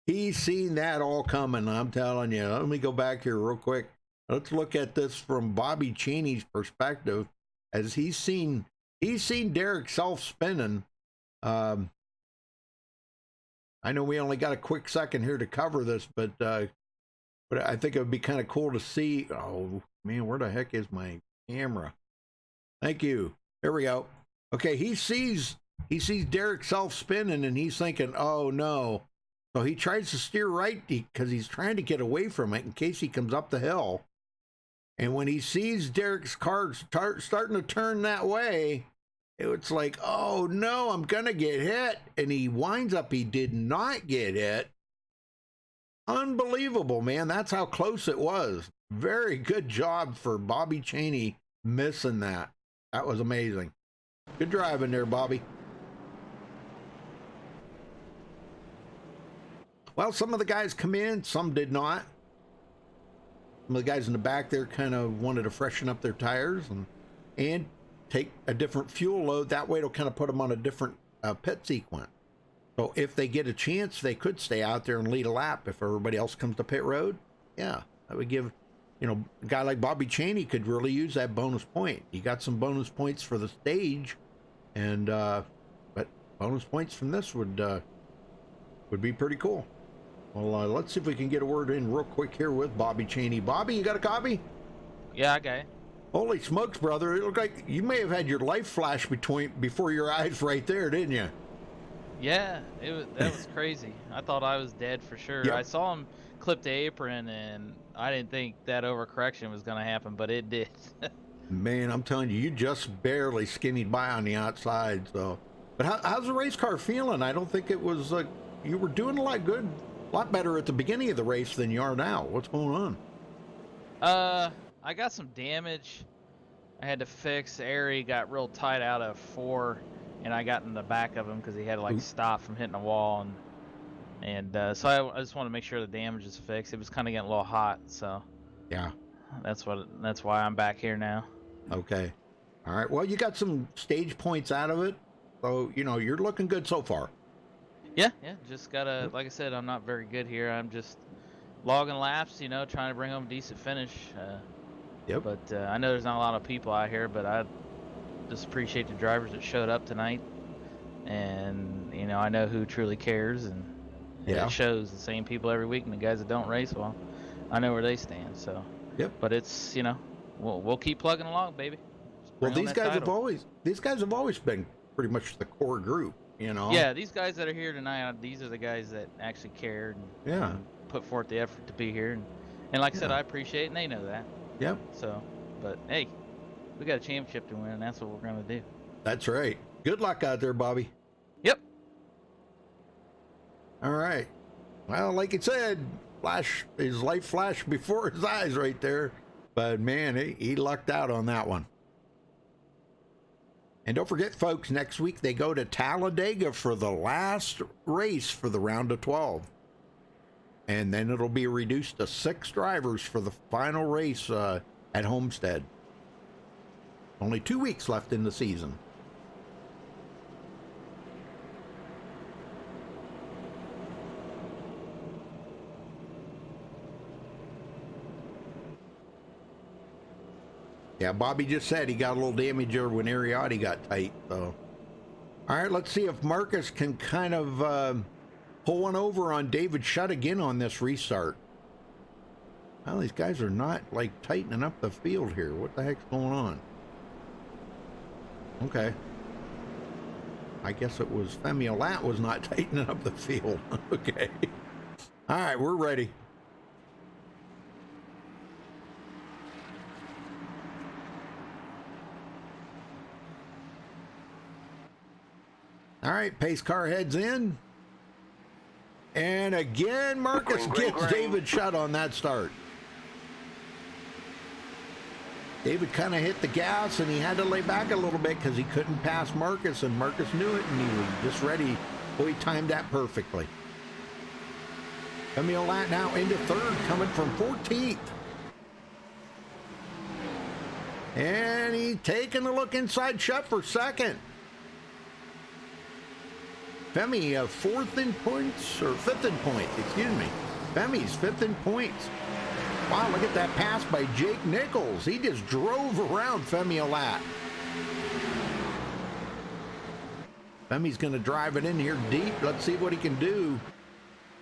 He's seen that all coming, I'm telling you. Let me go back here real quick. Let's look at this from Bobby Cheney's perspective, as he's seen Derek Self spinning. I know we only got a quick second here to cover this, but I think it would be kind of cool to see. Oh man, where the heck is my camera? Thank you. Here we go. Okay, he sees Derek Self spinning, and he's thinking, oh no. So he tries to steer right because he's trying to get away from it in case he comes up the hill. And when he sees Derek's car starting to turn that way, it's like, oh no, I'm gonna get hit. And he winds up, he did not get hit. Unbelievable, man. That's how close it was. Very good job for Bobby Cheney missing that. That was amazing. Good driving there, Bobby. Well, some of the guys come in, some did not. Some of the guys in the back there kind of wanted to freshen up their tires and take a different fuel load. That way it'll kind of put them on a different pit sequence. So if they get a chance, they could stay out there and lead a lap if everybody else comes to pit road. Yeah, that would give, you know, a guy like Bobby Cheney could really use that bonus point. He got some bonus points for the stage, and but bonus points from this would be pretty cool. Well, let's see if we can get a word in real quick here with Bobby Cheney. Bobby, you got a copy? Yeah, I got it. Holy smokes, brother. It looked like you may have had your life flash before your eyes right there, didn't you? Yeah, that was crazy. I thought I was dead for sure. Yep. I saw him clip the apron, and I didn't think that overcorrection was going to happen, but it did. Man, I'm telling you, you just barely skinnied by on the outside. So, but how's the race car feeling? I don't think it was you were doing a lot better at the beginning of the race than you are now. What's going on? I got some damage I had to fix. Airy got real tight out of 4, and I got in the back of him because he had to like stop from hitting the wall, and so I just want to make sure the damage is fixed. It was kind of getting a little hot, so Yeah. that's why I'm back here now. Okay. All right. Well, you got some stage points out of it, so you know you're looking good so far. Yeah, just gotta, like I said, I'm not very good here. I'm just logging laps, you know, trying to bring home a decent finish. Yep. But I know there's not a lot of people out here, but I just appreciate the drivers that showed up tonight. And, you know, I know who truly cares, and Yeah. it shows the same people every week, and the guys that don't race, well, I know where they stand, so. Yep. But it's, you know, we'll keep plugging along, baby. Just Well, bring home these that guys title. have always been pretty much the core group, you know. Yeah, these guys that are here tonight, these are the guys that actually cared and put forth the effort to be here. And like I said, I appreciate it, and they know that. Yep. So, but hey, we got a championship to win, and that's what we're going to do. That's right. Good luck out there, Bobby. Yep. All right. Well, like it said, his life flashed before his eyes right there. But man, he lucked out on that one. And don't forget, folks, next week they go to Talladega for the last race for the round of 12. And then it'll be reduced to 6 drivers for the final race at Homestead. Only 2 weeks left in the season. Yeah, Bobby just said he got a little damage there when Ariati got tight. So, all right, let's see if Marcus can kind of pull one over on David Shutt again on this restart. Well, these guys are not like tightening up the field here. What the heck's going on? Okay. I guess it was Femi Olat was not tightening up the field. Okay. All right, we're ready. All right, pace car heads in. And again, Marcus gets David Shutt on that start. David kind of hit the gas, and he had to lay back a little bit because he couldn't pass Marcus, and Marcus knew it, and he was just ready. Boy, he timed that perfectly. Femi Olat now into third, coming from 14th. And he's taking a look inside Shutt for second. Femi, 4th in points, or 5th in points, excuse me. Femi's 5th in points. Wow, look at that pass by Jake Nichols. He just drove around Femi Olat. Femi's going to drive it in here deep. Let's see what he can do.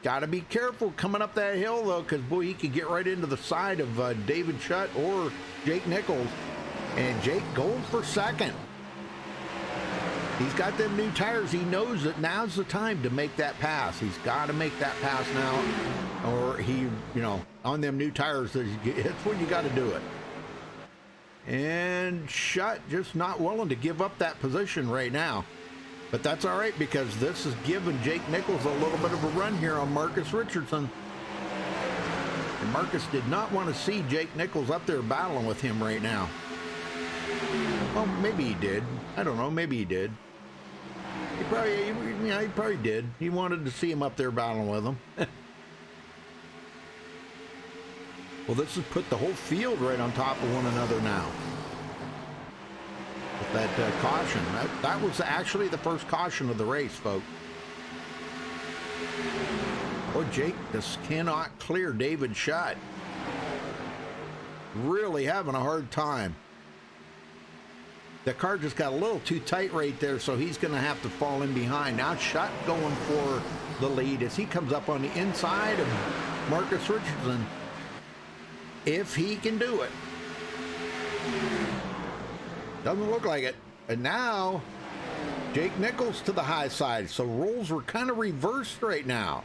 Got to be careful coming up that hill, though, because, boy, he could get right into the side of David Shutt or Jake Nichols. And Jake going for second. He's got them new tires. He knows that now's the time to make that pass. He's got to make that pass now, or he, you know, on them new tires, it's when you got to do it. And Shutt just not willing to give up that position right now. But that's all right, because this is giving Jake Nichols a little bit of a run here on Marcus Richardson. And Marcus did not want to see Jake Nichols up there battling with him right now. Well, maybe he did. I don't know. Maybe he did. He probably did. He wanted to see him up there battling with him. Well, this has put the whole field right on top of one another now. With that caution. That was actually the first caution of the race, folks. Oh, Jake just cannot clear David Shutt. Really having a hard time. The car just got a little too tight right there, so he's going to have to fall in behind. Now Shutt going for the lead as he comes up on the inside of Marcus Richardson. If he can do it. Doesn't look like it. And now Jake Nichols to the high side. So roles were kind of reversed right now.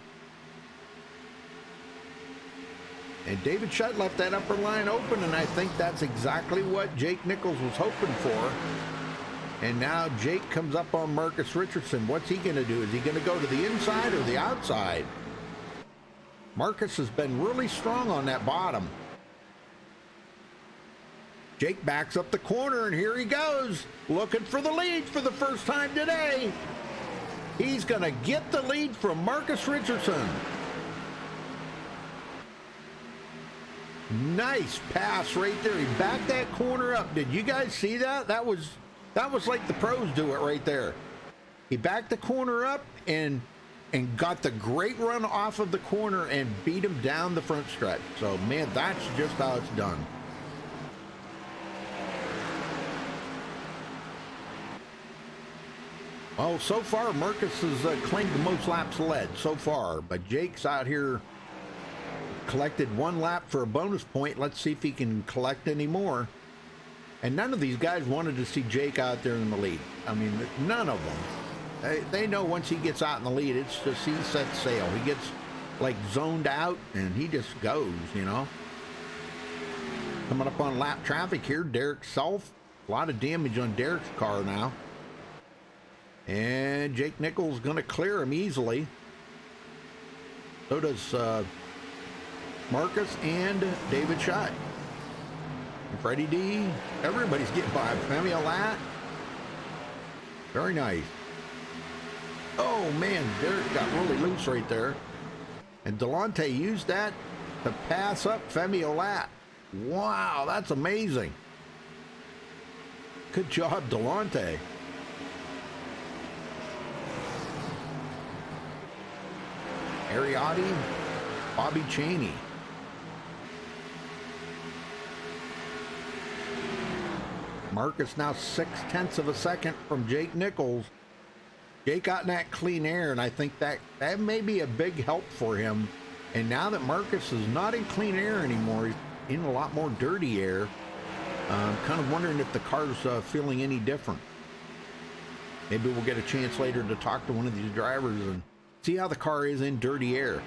And David Shutt left that upper line open, and I think that's exactly what Jake Nichols was hoping for. And now Jake comes up on Marcus Richardson. What's he going to do? Is he going to go to the inside or the outside? Marcus has been really strong on that bottom. Jake backs up the corner, and here he goes, looking for the lead for the first time today. He's going to get the lead from Marcus Richardson. Nice pass right there. He backed that corner up. Did you guys see that? That was like the pros do it right there. He backed the corner up and got the great run off of the corner and beat him down the front stretch. So, man, that's just how it's done. Oh, so far, Marcus has claimed the most laps led so far, but Jake's out here collected one lap for a bonus point. Let's see if he can collect any more. And none of these guys wanted to see Jake out there in the lead. I mean, none of them. They know once he gets out in the lead, it's just he sets sail. He gets, like, zoned out, and he just goes, you know. Coming up on lap traffic here, Derek Self. A lot of damage on Derek's car now. And Jake Nichols going to clear him easily. So does Marcus and David Shutt. Freddie D. Everybody's getting by. Femi Lat. Very nice. Oh, man. Derek got really loose right there. And Delonte used that to pass up Femi Lat. Wow, that's amazing. Good job, Delonte. Ariotti, Bobby Cheney. Marcus now 0.6 of a second from Jake Nichols. Jake got in that clean air, and I think that may be a big help for him. And now that Marcus is not in clean air anymore, he's in a lot more dirty air. I'm kind of wondering if the car's feeling any different. Maybe we'll get a chance later to talk to one of these drivers and see how the car is in dirty air.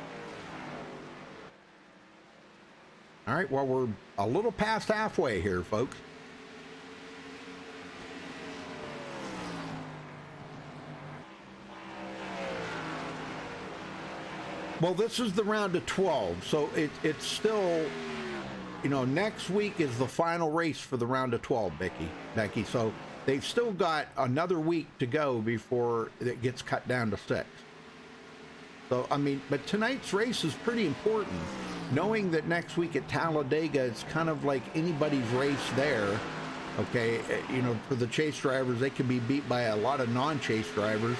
All right, well, we're a little past halfway here, folks. Well, this is the round of 12, so it's still, you know, next week is the final race for the round of 12, Becky. So they've still got another week to go before it gets cut down to 6. So, I mean, but tonight's race is pretty important. Knowing that next week at Talladega, it's kind of like anybody's race there. Okay, you know, for the chase drivers, they can be beat by a lot of non-chase drivers.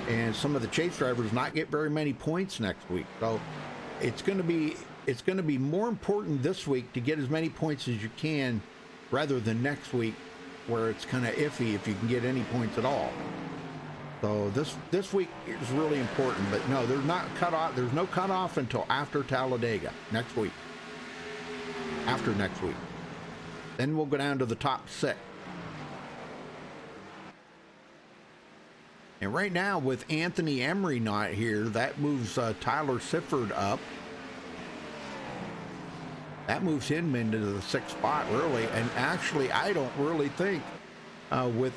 And some of the chase drivers not get very many points next week. So it's going to be more important this week to get as many points as you can rather than next week where it's kind of iffy if you can get any points at all. So this week is really important, but no, there's no cutoff until after Talladega next week. After next week. Then we'll go down to the top 6. And right now, with Anthony Emery not here, that moves Tyler Sifford up. That moves him into the 6th spot, really. And actually, I don't really think with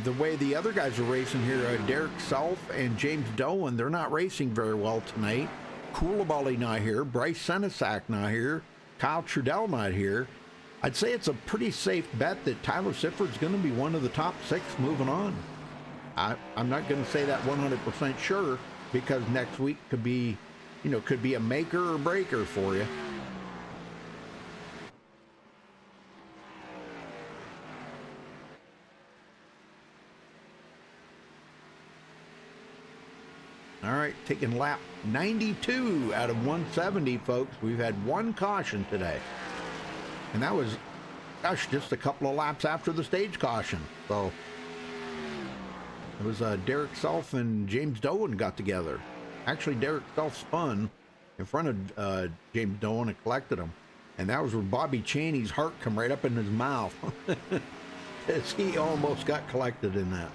the way the other guys are racing here, Derek Self and James Dolan, they're not racing very well tonight. Koulibaly not here. Bryce Senesac not here. Kyle Trudell not here. I'd say it's a pretty safe bet that Tyler Sifford's going to be one of the top 6 moving on. I'm not going to say that 100% sure, because next week could be, could be a maker or breaker for you. All right, taking lap 92 out of 170, folks. We've had 1 caution today. And that was, gosh, just a couple of laps after the stage caution. So it was Derek Self and James Dolan got together. Actually, Derek Self spun in front of James Dolan and collected him. And that was where Bobby Chaney's heart come right up in his mouth. As he almost got collected in that.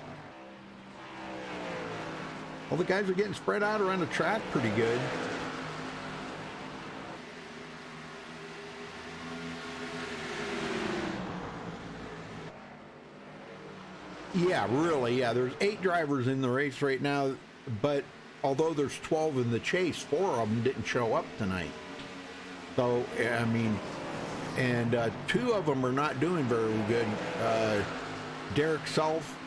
Well, the guys are getting spread out around the track pretty good. Yeah, really, yeah. There's 8 drivers in the race right now, but although there's 12 in the chase, 4 of them didn't show up tonight. So, I mean, and 2 of them are not doing very good. Derek Self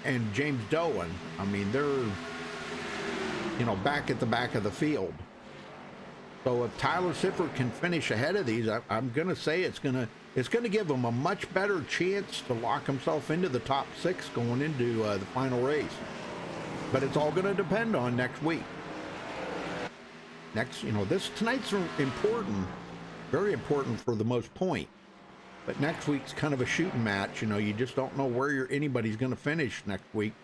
and James Dolan. I mean, they're, back at the back of the field. So if Tyler Sifford can finish ahead of these, I'm going to say it's going to give him a much better chance to lock himself into the top 6 going into the final race. But it's all going to depend on next week. Tonight's important, very important for the most point. But next week's kind of a shooting match. You just don't know where anybody's going to finish next week,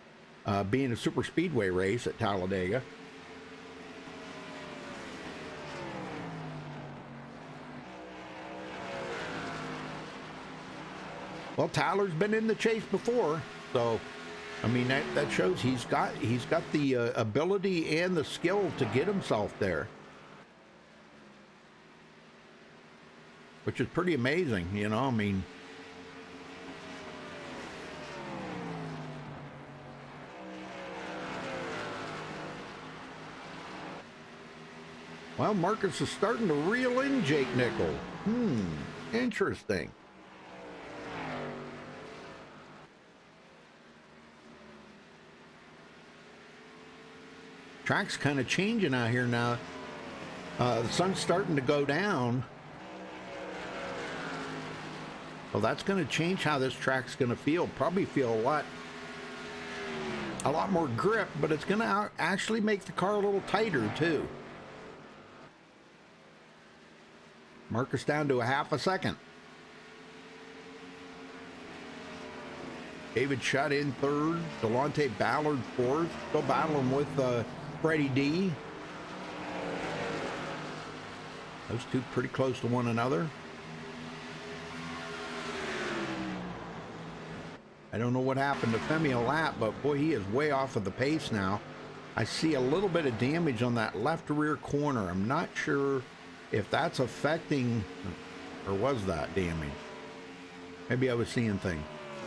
being a super speedway race at Talladega. Well, Tyler's been in the chase before, so I mean that shows he's got the ability and the skill to get himself there, which is pretty amazing, I mean. Well, Marcus is starting to reel in Jake Nickel. Interesting. Track's kind of changing out here now. The sun's starting to go down. Well, that's going to change how this track's going to feel. Probably feel a lot more grip, but it's going to actually make the car a little tighter too. Marcus down to a half a second. David Shutt in 3rd. Delonte Ballard 4th. Still battling with Freddie D. Those 2 pretty close to one another. I don't know what happened to Femi Lap, but boy, he is way off of the pace now. I see a little bit of damage on that left rear corner. I'm not sure if that's affecting, or was that damage? Maybe I was seeing things.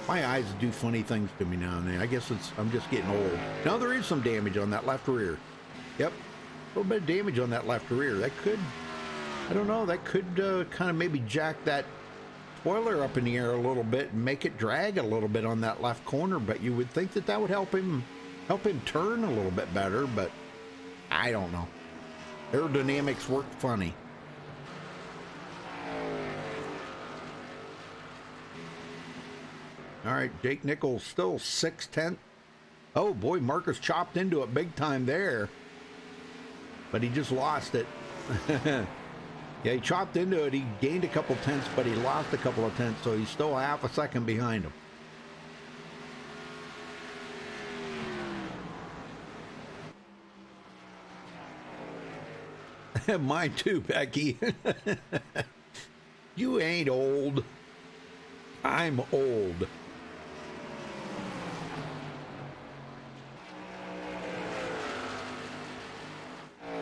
My eyes do funny things to me now and then. I guess I'm just getting old. No, there is some damage on that left rear. Yep, a little bit of damage on that left rear. That could, I don't know, that could kind of maybe jack that spoiler up in the air a little bit and make it drag a little bit on that left corner. But you would think that would help him turn a little bit better. But I don't know. Aerodynamics work funny. All right, Jake Nichols still 6/10. Oh boy, Marcus chopped into it big time there, but he just lost it. Yeah, he chopped into it. He gained a couple tenths, but he lost a couple of tenths, so he's still half a second behind him. Mine too, Becky. You ain't old. I'm old.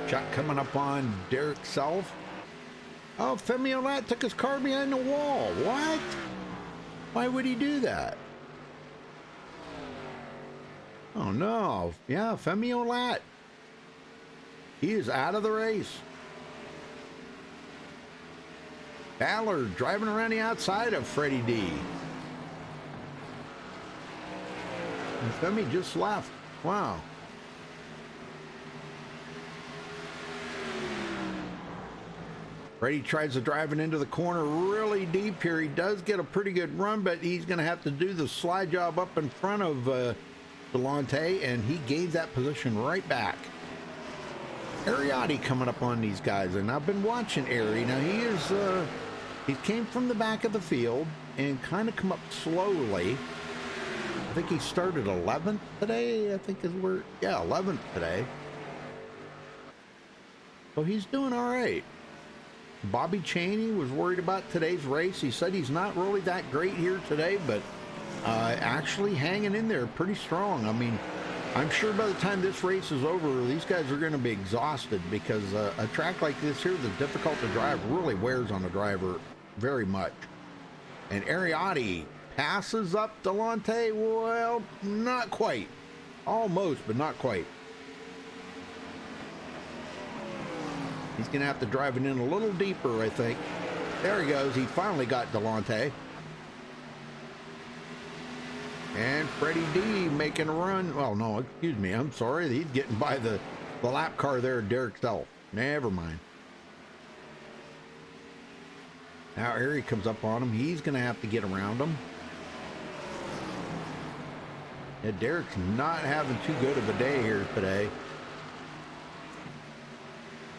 Shot coming up on Derek Self. Oh, Femi Olat took his car behind the wall. What? Why would he do that? Oh no. Yeah, Femi Olat. He is out of the race. Ballard driving around the outside of Freddie D. And Femi just left. Wow. Freddie tries to drive it into the corner really deep here. He does get a pretty good run, but he's going to have to do the slide job up in front of Delonte, and he gains that position right back. Ariotti coming up on these guys, and I've been watching Ari. Now he came from the back of the field and kind of come up slowly. I think he started 11th today. I think is where, yeah, 11th today. So he's doing all right. Bobby Chaney was worried about today's race. He said he's not really that great here today, but actually hanging in there pretty strong. I mean, I'm sure by the time this race is over, these guys are going to be exhausted because a track like this here that's difficult to drive really wears on the driver very much. And Ariotti passes up Delonte. Well, not quite. Almost, but not quite. He's going to have to drive it in a little deeper, I think. There he goes. He finally got Delonte. And Freddie D making a run. Oh, no, excuse me. I'm sorry. He's getting by the lap car there, Derek Self. Never mind. Now Ari comes up on him. He's going to have to get around him. Yeah, Derek's not having too good of a day here today.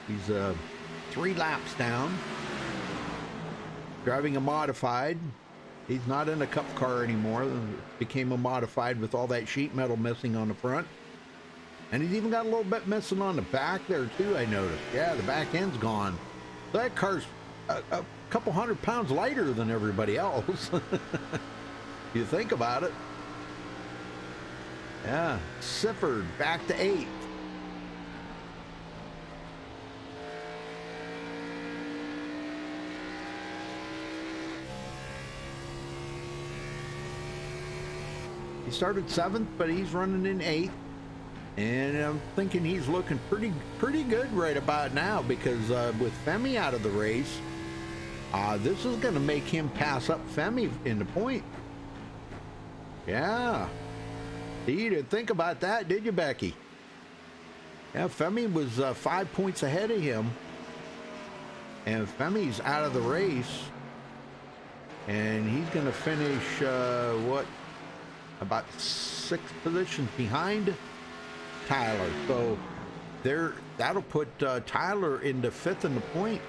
He's 3 laps down, driving a modified. He's not in a cup car anymore. Became a modified with all that sheet metal missing on the front. And he's even got a little bit missing on the back there too, I noticed. Yeah, the back end's gone. That car's a couple 100 pounds lighter than everybody else. You think about it. Yeah, Sifford back to 8th. He started 7th, but he's running in 8th. And I'm thinking he's looking pretty good right about now because with Femi out of the race, this is going to make him pass up Femi in the point. Yeah. You didn't think about that, did you, Becky? Yeah, Femi was 5 points ahead of him. And Femi's out of the race. And he's going to finish, about 6 positions behind Tyler. So that'll put Tyler into 5th in the points.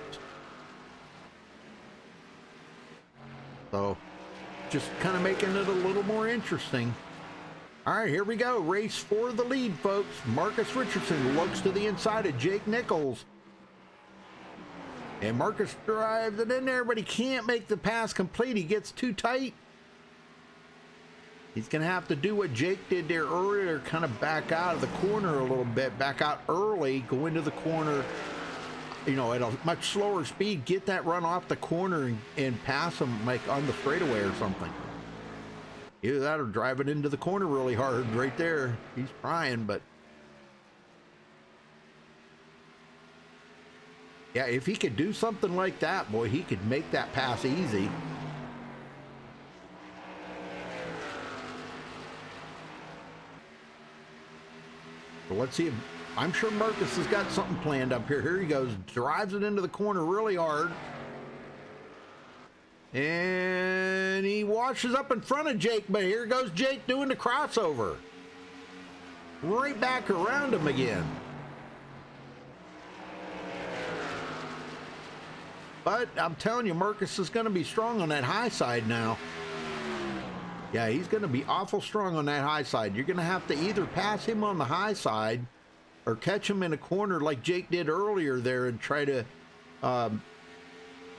So just kind of making it a little more interesting. All right, here we go. Race for the lead, folks. Marcus Richardson looks to the inside of Jake Nichols. And Marcus drives it in there, but he can't make the pass complete. He gets too tight. He's going to have to do what Jake did there earlier, kind of back out of the corner a little bit, back out early, go into the corner, you know, at a much slower speed, get that run off the corner and pass him like on the straightaway or something. Either that or drive it into the corner really hard right there. He's trying, but yeah, if he could do something like that, boy, he could make that pass easy. But let's see if, I'm sure Marcus has got something planned up here. Here he goes, drives it into the corner really hard. And he washes up in front of Jake, but here goes Jake doing the crossover. Right back around him again. But I'm telling you, Marcus is going to be strong on that high side now. Yeah, he's going to be awful strong on that high side. You're going to have to either pass him on the high side or catch him in a corner like Jake did earlier there and try to,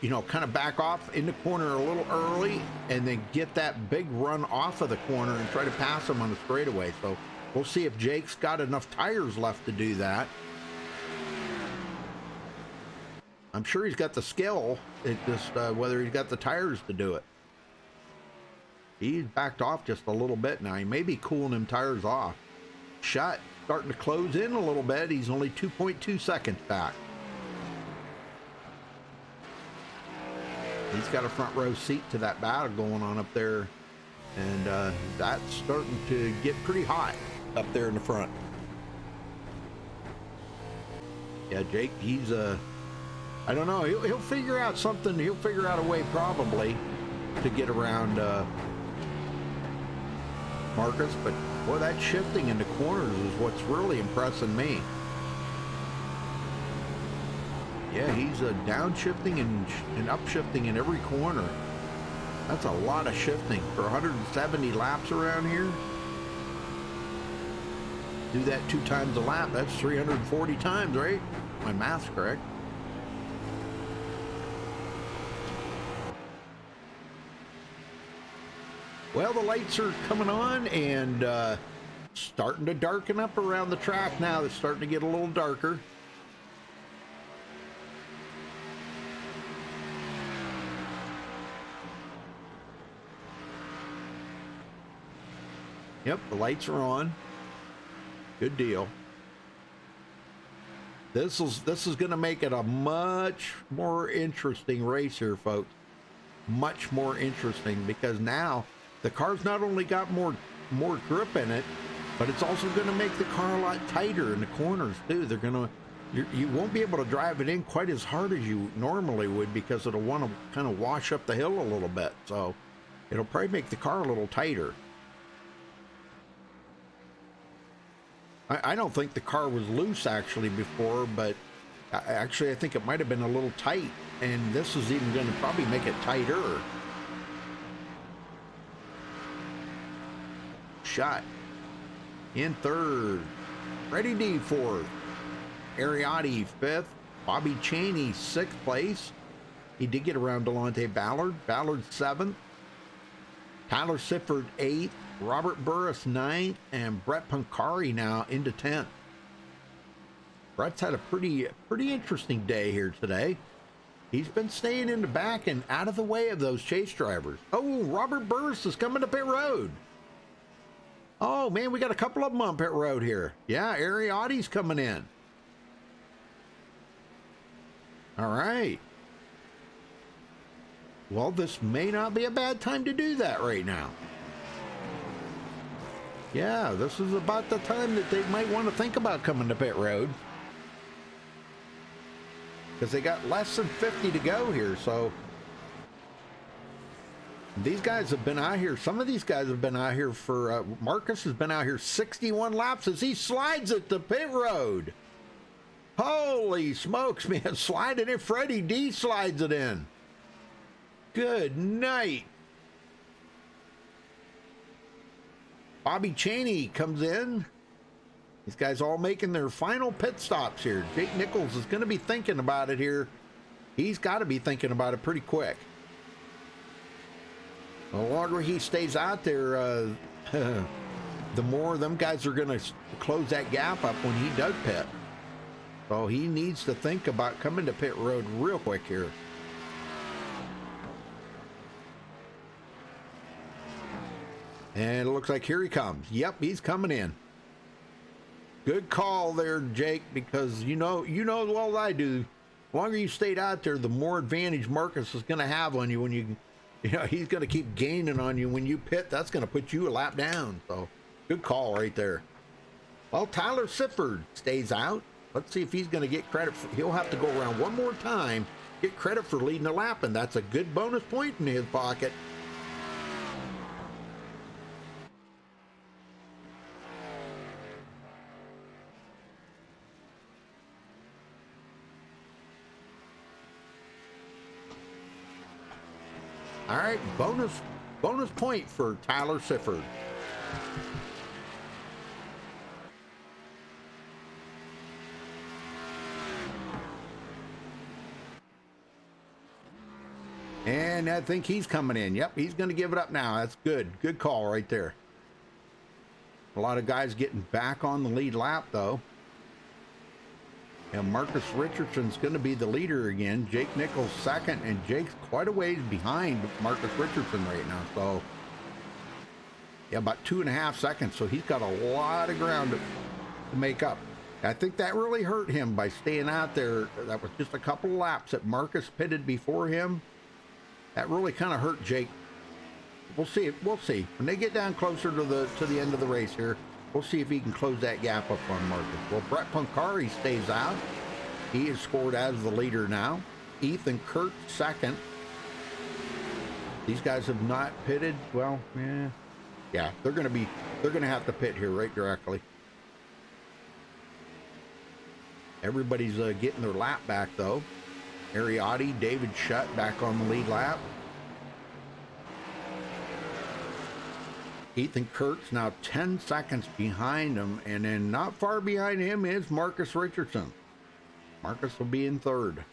you know, kind of back off in the corner a little early and then get that big run off of the corner and try to pass him on the straightaway. So we'll see if Jake's got enough tires left to do that. I'm sure he's got the skill. It just whether he's got the tires to do it. He's backed off just a little bit now. He may be cooling them tires off. Shot starting to close in a little bit. He's only 2.2 seconds back. He's got a front row seat to that battle going on up there. And that's starting to get pretty hot up there in the front. Yeah, Jake, he's I don't know. He'll figure out something. He'll figure out a way probably to get around Marcus. But boy, that shifting in the corners is what's really impressing me. Yeah, he's downshifting and upshifting in every corner. That's a lot of shifting for 170 laps around here. Do that 2 times a lap. That's 340 times, right? My math's correct. Well, the lights are coming on and starting to darken up around the track now. It's starting to get a little darker. Yep, the lights are on. Good deal. This is going to make it a much more interesting race here, folks. Much more interesting because now the car's not only got more grip in it, but it's also going to make the car a lot tighter in the corners too. They're going to, you won't be able to drive it in quite as hard as you normally would because it'll want to kind of wash up the hill a little bit. So it'll probably make the car a little tighter. I don't think the car was loose actually before, but I think it might have been a little tight, and this is even going to probably make it tighter. Shot in third, Freddie D fourth, Ariotti fifth, Bobby Cheney sixth place. He did get around Delonte Ballard. Ballard seventh, Tyler Sifford eighth, Robert Burris ninth, and Brett Pancari now into 10th. Brett's had a pretty interesting day here today. He's been staying in the back and out of the way of those chase drivers. Oh, Robert Burris is coming to pit road. Oh man, we got a couple of them on pit road here. Yeah, Ariotti's coming in. All right. Well, this may not be a bad time to do that right now. Yeah, this is about the time that they might want to think about coming to pit road. Because they got less than 50 to go here, so these guys have been out here. Some of these guys have been out here for, Marcus has been out here 61 laps as he slides at the pit road. Holy smokes, man, sliding in. Freddie D slides it in. Good night. Bobby Cheney comes in. These guys all making their final pit stops here. Jake Nichols is going to be thinking about it here. He's got to be thinking about it pretty quick. The longer he stays out there, the more them guys are going to close that gap up when he does pit. So he needs to think about coming to pit road real quick here. And it looks like here he comes. Yep, he's coming in. Good call there, Jake, because you know as well as I do, the longer you stayed out there, the more advantage Marcus is going to have on you when you know, he's going to keep gaining on you. When you pit, that's going to put you a lap down. So, good call right there. Well, Tyler Sifford stays out. Let's see if he's going to get credit for, he'll have to go around one more time, get credit for leading a lap, and that's a good bonus point in his pocket. All right, bonus point for Tyler Sifford. And I think he's coming in. Yep, he's going to give it up now. That's good. Good call right there. A lot of guys getting back on the lead lap, though. And Marcus Richardson's going to be the leader again. Jake Nichols second, and Jake's quite a ways behind Marcus Richardson right now. So, yeah, about 2.5 seconds. So he's got a lot of ground to make up. I think that really hurt him by staying out there. That was just a couple of laps that Marcus pitted before him. That really kind of hurt Jake. We'll see. We'll see. When they get down closer to the end of the race here, we'll see if he can close that gap up on Marcus. Well, Brett Pancari stays out. He is scored as the leader now. Ethan Kurt second. These guys have not pitted. Well, yeah, they're going to have to pit here right directly. Everybody's getting their lap back though. Ariotti, David Shutt back on the lead lap. Ethan Kurt's now 10 seconds behind him, and then not far behind him is Marcus Richardson. Marcus will be in third.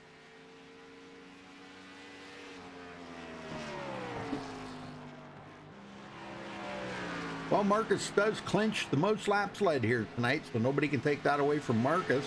Well, Marcus does clinch the most laps led here tonight, so nobody can take that away from Marcus.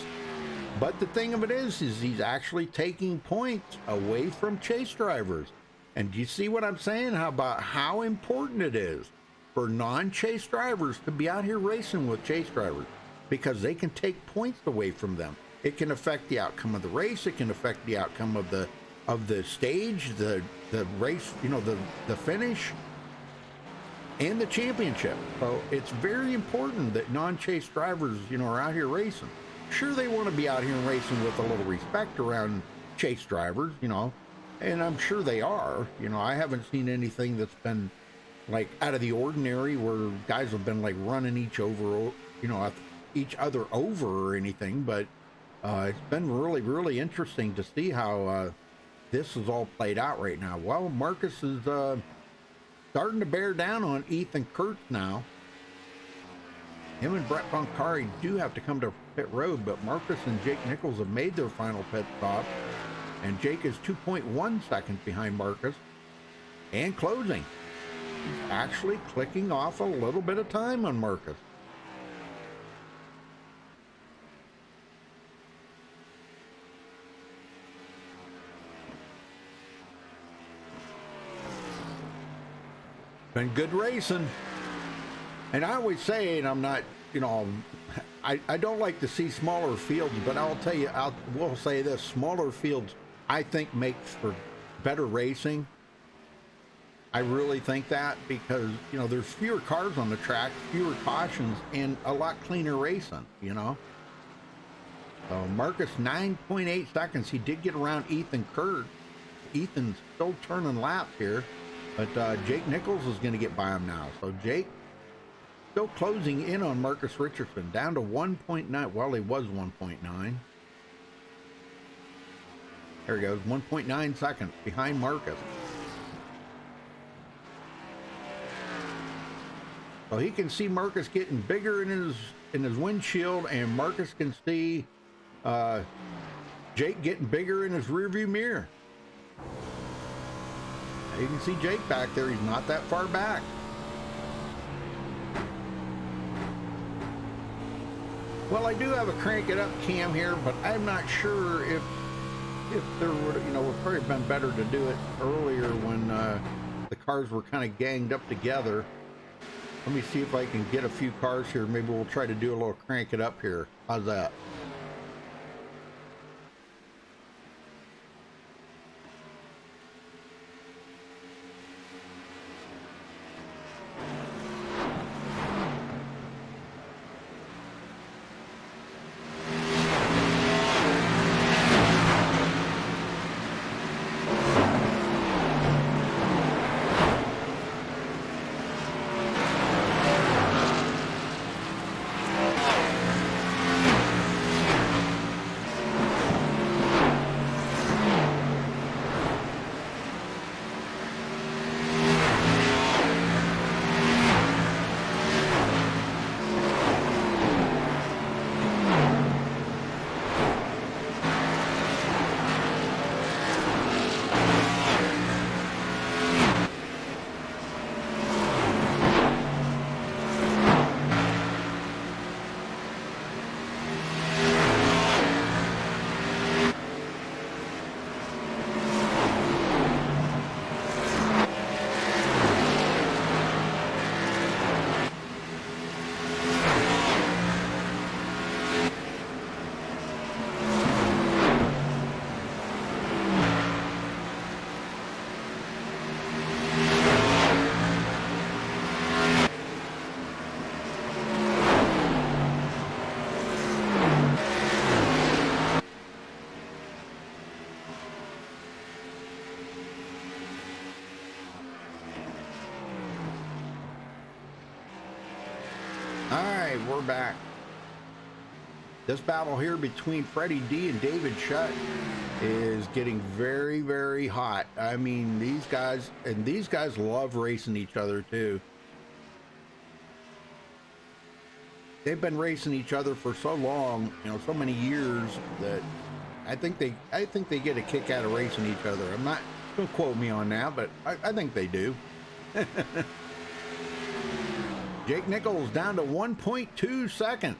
But the thing of it is he's actually taking points away from chase drivers. And do you see what I'm saying? How important it is for non-chase drivers to be out here racing with chase drivers, because they can take points away from them. It can affect the outcome of the race. It can affect the outcome of the stage, the race, the finish, and the championship. So it's very important that non-chase drivers, are out here racing. Sure, they want to be out here racing with a little respect around chase drivers, and I'm sure they are. I haven't seen anything that's been like out of the ordinary where guys have been like running each other over or anything, but it's been really, really interesting to see how this is all played out right now. Well, Marcus is starting to bear down on Ethan Kurtz now. Him and Brett Pancari do have to come to pit road, but Marcus and Jake Nichols have made their final pit stop, and Jake is 2.1 seconds behind Marcus and closing. He's actually clicking off a little bit of time on Marcus. Been good racing. And I always say, and I'm not, I don't like to see smaller fields, but I'll tell you, we'll say this, smaller fields, I think, makes for better racing. I really think that, because, there's fewer cars on the track, fewer cautions, and a lot cleaner racing, So Marcus, 9.8 seconds. He did get around Ethan Kurt. Ethan's still turning laps here, but Jake Nichols is going to get by him now. So Jake still closing in on Marcus Richardson, down to 1.9. Well, he was 1.9. There he goes, 1.9 seconds behind Marcus. So he can see Marcus getting bigger in his windshield, and Marcus can see Jake getting bigger in his rearview mirror. Now you can see Jake back there. He's not that far back. Well, I do have a crank it up cam here, but I'm not sure if there would probably have been better to do it earlier when the cars were kind of ganged up together. Let me see if I can get a few cars here. Maybe we'll try to do a little crank it up here. How's that? right, we're back. This battle here between Freddie D and David Shutt is getting very, very hot. I mean, these guys love racing each other too. They've been racing each other for so long, you know, so many years, that I think they get a kick out of racing each other. Don't quote me on that, but I think they do. Jake Nichols down to 1.2 seconds.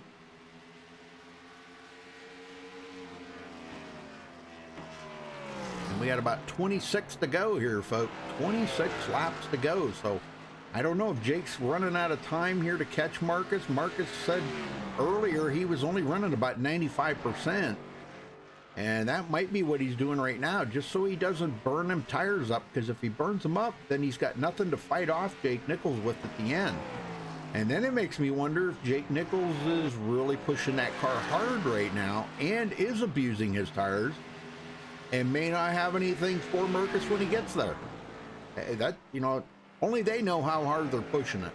And we got about 26 to go here, folks. 26 laps to go. So I don't know if Jake's running out of time here to catch Marcus. Marcus said earlier he was only running about 95%. And that might be what he's doing right now, just so he doesn't burn them tires up, because if he burns them up, then he's got nothing to fight off Jake Nichols with at the end. And then it makes me wonder if Jake Nichols is really pushing that car hard right now and is abusing his tires and may not have anything for Marcus when he gets there. That, you know, only they know how hard they're pushing it.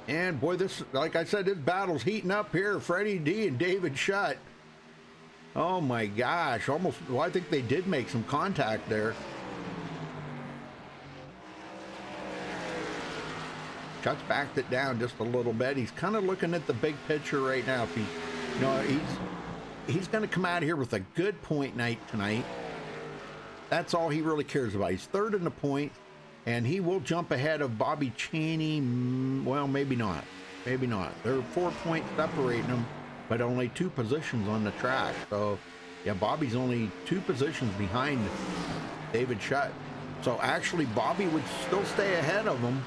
And boy, this, like I said, this battle's heating up here. Freddie D and David Shutt. Oh my gosh, almost, well, I think they did make some contact there. Shutt's backed it down just a little bit. He's kind of looking at the big picture right now. If he, you know, he's going to come out here with a good point night tonight. That's all he really cares about. He's third in the point. And he will jump ahead of Bobby Cheney. Well, maybe not. Maybe not. There are 4 points separating them, but only 2 positions on the track. So, yeah, Bobby's only 2 positions behind David Shutt. So, actually, Bobby would still stay ahead of him,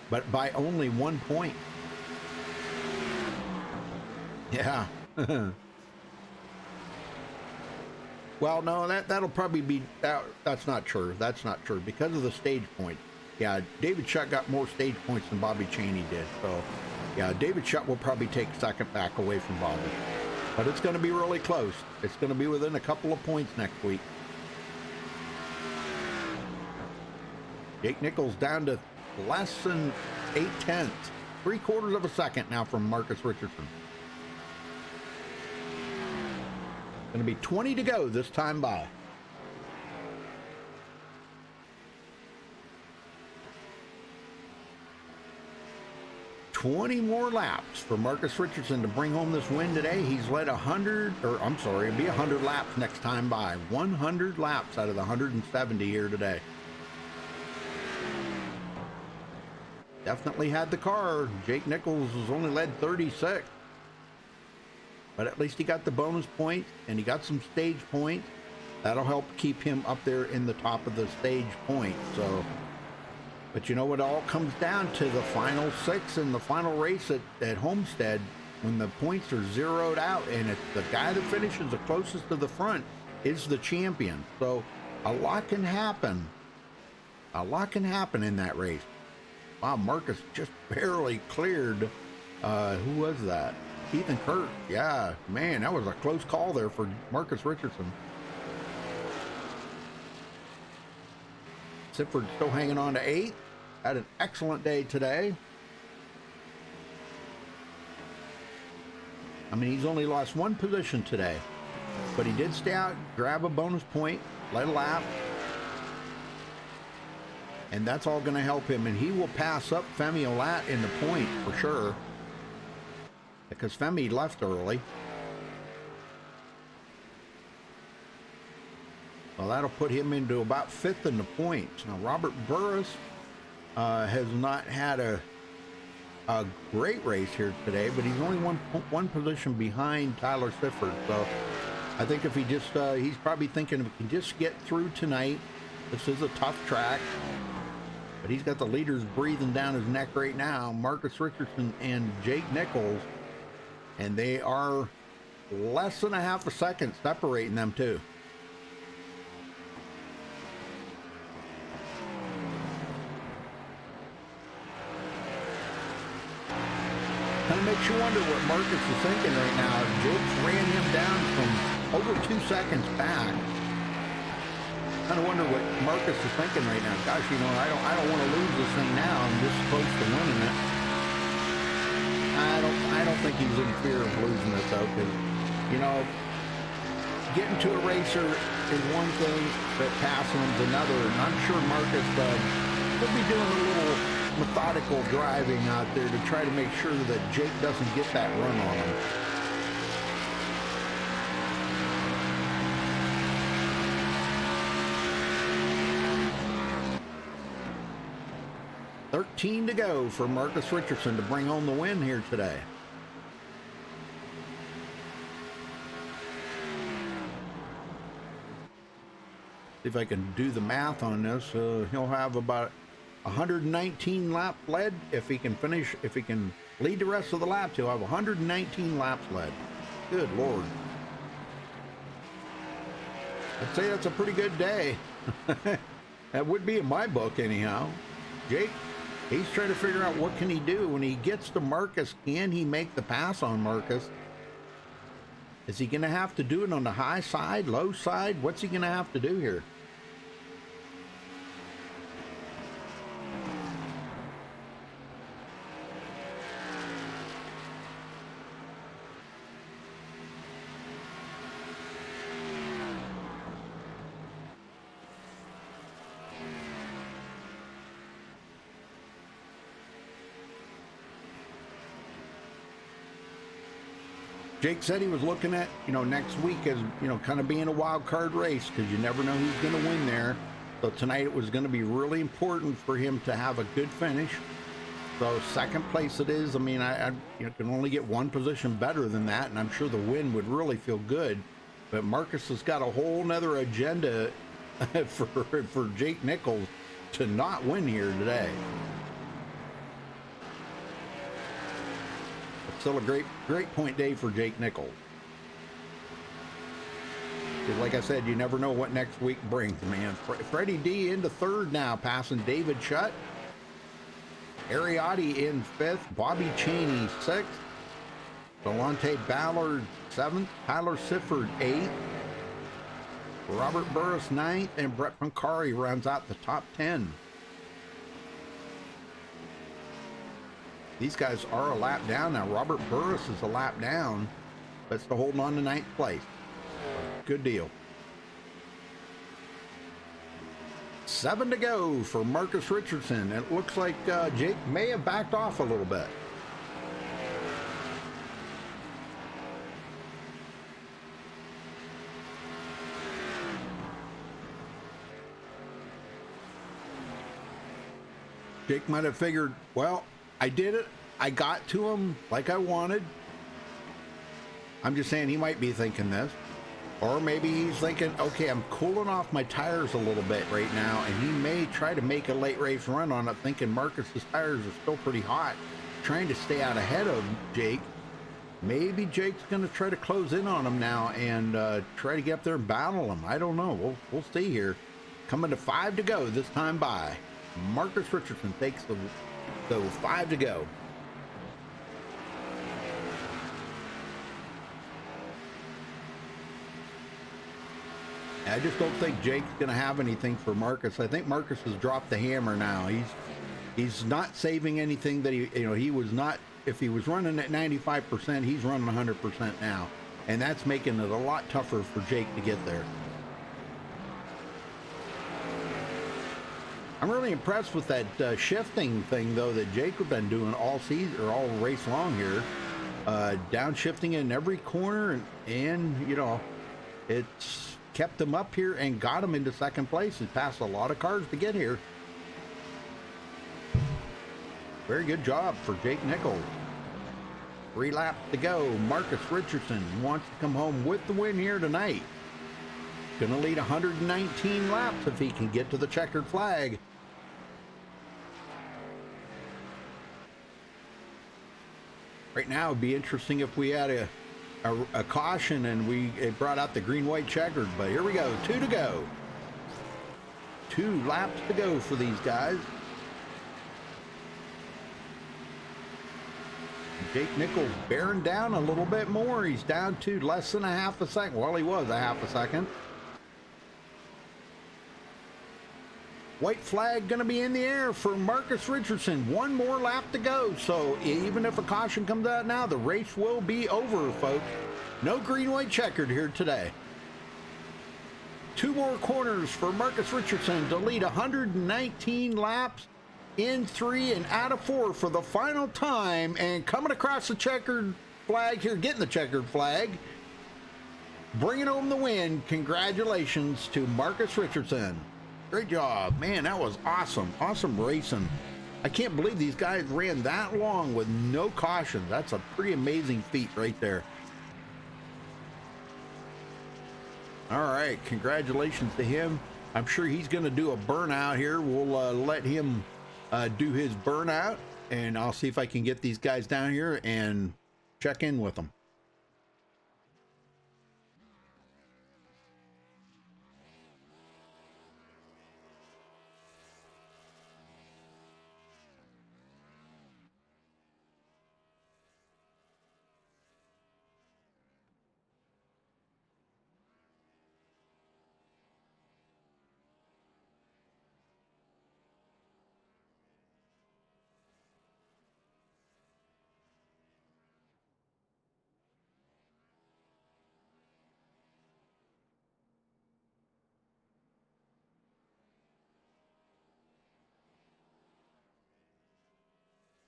but by only 1 point. Yeah. Well, no, that'll probably be, that's not true. That's not true because of the stage point. Yeah, David Shutt got more stage points than Bobby Cheney did. So, yeah, David Shutt will probably take second back away from Bobby. But it's going to be really close. It's going to be within a couple of points next week. Jake Nichols down to less than 0.8. 3/4 of a second now from Marcus Richardson. Going to be 20 to go this time by. $20 more laps for Marcus Richardson to bring home this win today. He's led 100, or I'm sorry, it'll be 100 laps next time by. 100 laps out of the 170 here today. Definitely had the car. Jake Nichols has only led 36. But at least he got the bonus point, and he got some stage points. That'll help keep him up there in the top of the stage point. So, but you know what, all comes down to the final 6 in the final race at Homestead, when the points are zeroed out, and it's the guy that finishes the closest to the front is the champion. So a lot can happen. A lot can happen in that race. Wow, Marcus just barely cleared. Who was that? Ethan Kurt. Yeah, man, that was a close call there for Marcus Richardson. Sifford still hanging on to 8th. Had an excellent day today. I mean, he's only lost 1 position today, but he did stay out, grab a bonus point, led a lap, and that's all going to help him. And he will pass up Femi Olat in the point for sure, because Femi left early. Well, that'll put him into about 5th in the points. Now, Robert Burris has not had a great race here today, but he's only one position behind Tyler Sifford. So I think if he just, he's probably thinking if he can just get through tonight, this is a tough track, but he's got the leaders breathing down his neck right now, Marcus Richardson and Jake Nichols. And they are less than a half a second separating them too. Kind of makes you wonder what Marcus is thinking right now. Jake's ran him down from over 2 seconds back. kind of wonder what Marcus is thinking right now. Gosh, you know, I don't want to lose this thing now. I'm this close to winning it. I don't think he's in fear of losing it though, because you know, getting to a racer is one thing, but passing him's another. And I'm sure Marcus will be doing a little methodical driving out there to try to make sure that Jake doesn't get that run on him. $13 to go for Marcus Richardson to bring home the win here today. See if I can do the math on this. He'll have about 119 laps led. If he can finish, if he can lead the rest of the laps, he'll have 119 laps led. Good Lord. I'd say that's a pretty good day. That would be in my book anyhow. Jake, he's trying to figure out what can he do when he gets to Marcus. Can he make the pass on Marcus? Is he going to have to do it on the high side, low side? What's he going to have to do here? Jake said he was looking at, you know, next week as, you know, kind of being a wild card race because you never know who's going to win there. So tonight it was going to be really important for him to have a good finish. So second place it is. I mean, I you know, can only get one position better than that, and I'm sure the win would really feel good. But Marcus has got a whole nother agenda for Jake Nichols to not win here today. Still a great point day for Jake Nichols. Because like I said, you never know what next week brings, man. Freddie D into third now, passing David Shutt. Ariotti in fifth. Bobby Cheney sixth. Delonte Ballard seventh. Tyler Sifford eighth. Robert Burris ninth. And Brett Pancari rounds out the top 10. These guys are a lap down now. Robert Burris is a lap down, but still holding on to ninth place. Good deal. 7 to go for Marcus Richardson. It looks like Jake may have backed off a little bit. Jake might have figured, well, I did it. I got to him like I wanted. I'm just saying he might be thinking this. Or maybe he's thinking, okay, I'm cooling off my tires a little bit right now, and he may try to make a late race run on it, thinking Marcus's tires are still pretty hot, trying to stay out ahead of Jake. Maybe Jake's going to try to close in on him now and try to get up there and battle him. I don't know. We'll see here. Coming to 5 to go this time by. Marcus Richardson takes the 5 to go. I just don't think Jake's going to have anything for Marcus. I think Marcus has dropped the hammer now. He's not saving anything that he was not. If he was running at 95%, he's running 100% now, and that's making it a lot tougher for Jake to get there. I'm really impressed with that shifting thing, though, that Jake has been doing all season or all race long here. Downshifting in every corner, and you know, it's kept him up here and got him into second place. He passed a lot of cars to get here. Very good job for Jake Nichols. 3 laps to go. Marcus Richardson wants to come home with the win here tonight. Gonna lead 119 laps if he can get to the checkered flag. Right now, it'd be interesting if we had a caution and it brought out the green-white checkered, but here we go. 2 to go. 2 laps to go for these guys. Jake Nichols bearing down a little bit more. He's down to less than a half a second. Well, he was a half a second. White flag going to be in the air for Marcus Richardson. One more lap to go. So even if a caution comes out now, the race will be over, folks. No green-white checkered here today. 2 more corners for Marcus Richardson to lead 119 laps in 3 and out of 4 for the final time. And coming across the checkered flag here, getting the checkered flag, bringing home the win. Congratulations to Marcus Richardson. Great job. Man, that was awesome. Awesome racing. I can't believe these guys ran that long with no caution. That's a pretty amazing feat right there. All right, congratulations to him. I'm sure he's going to do a burnout here. We'll let him do his burnout, and I'll see if I can get these guys down here and check in with them.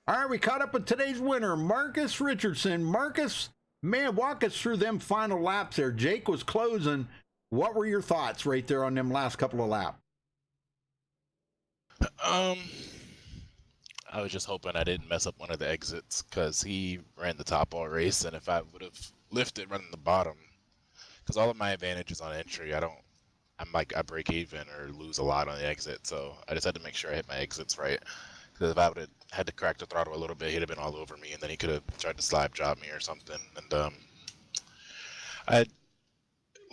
All right, we caught up with today's winner, Marcus Richardson. Marcus, man, walk us through them final laps there. Jake was closing. What were your thoughts right there on them last couple of laps? I was just hoping I didn't mess up one of the exits because he ran the top all race, and if I would have lifted running the bottom, because all of my advantages on entry, I break even or lose a lot on the exit, so I just had to make sure I hit my exits right. Because if I would have had to crack the throttle a little bit, he'd have been all over me, and then he could have tried to slide job me or something. And I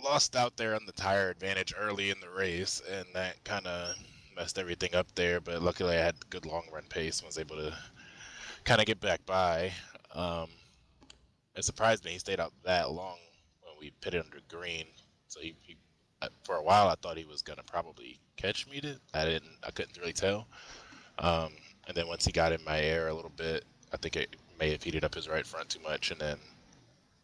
lost out there on the tire advantage early in the race, and that kind of messed everything up there. But luckily, I had good long run pace and was able to kind of get back by. It surprised me he stayed out that long when we pitted under green. So he for a while, I thought he was gonna probably catch me. I couldn't really tell. And then once he got in my air a little bit, I think it may have heated up his right front too much, and then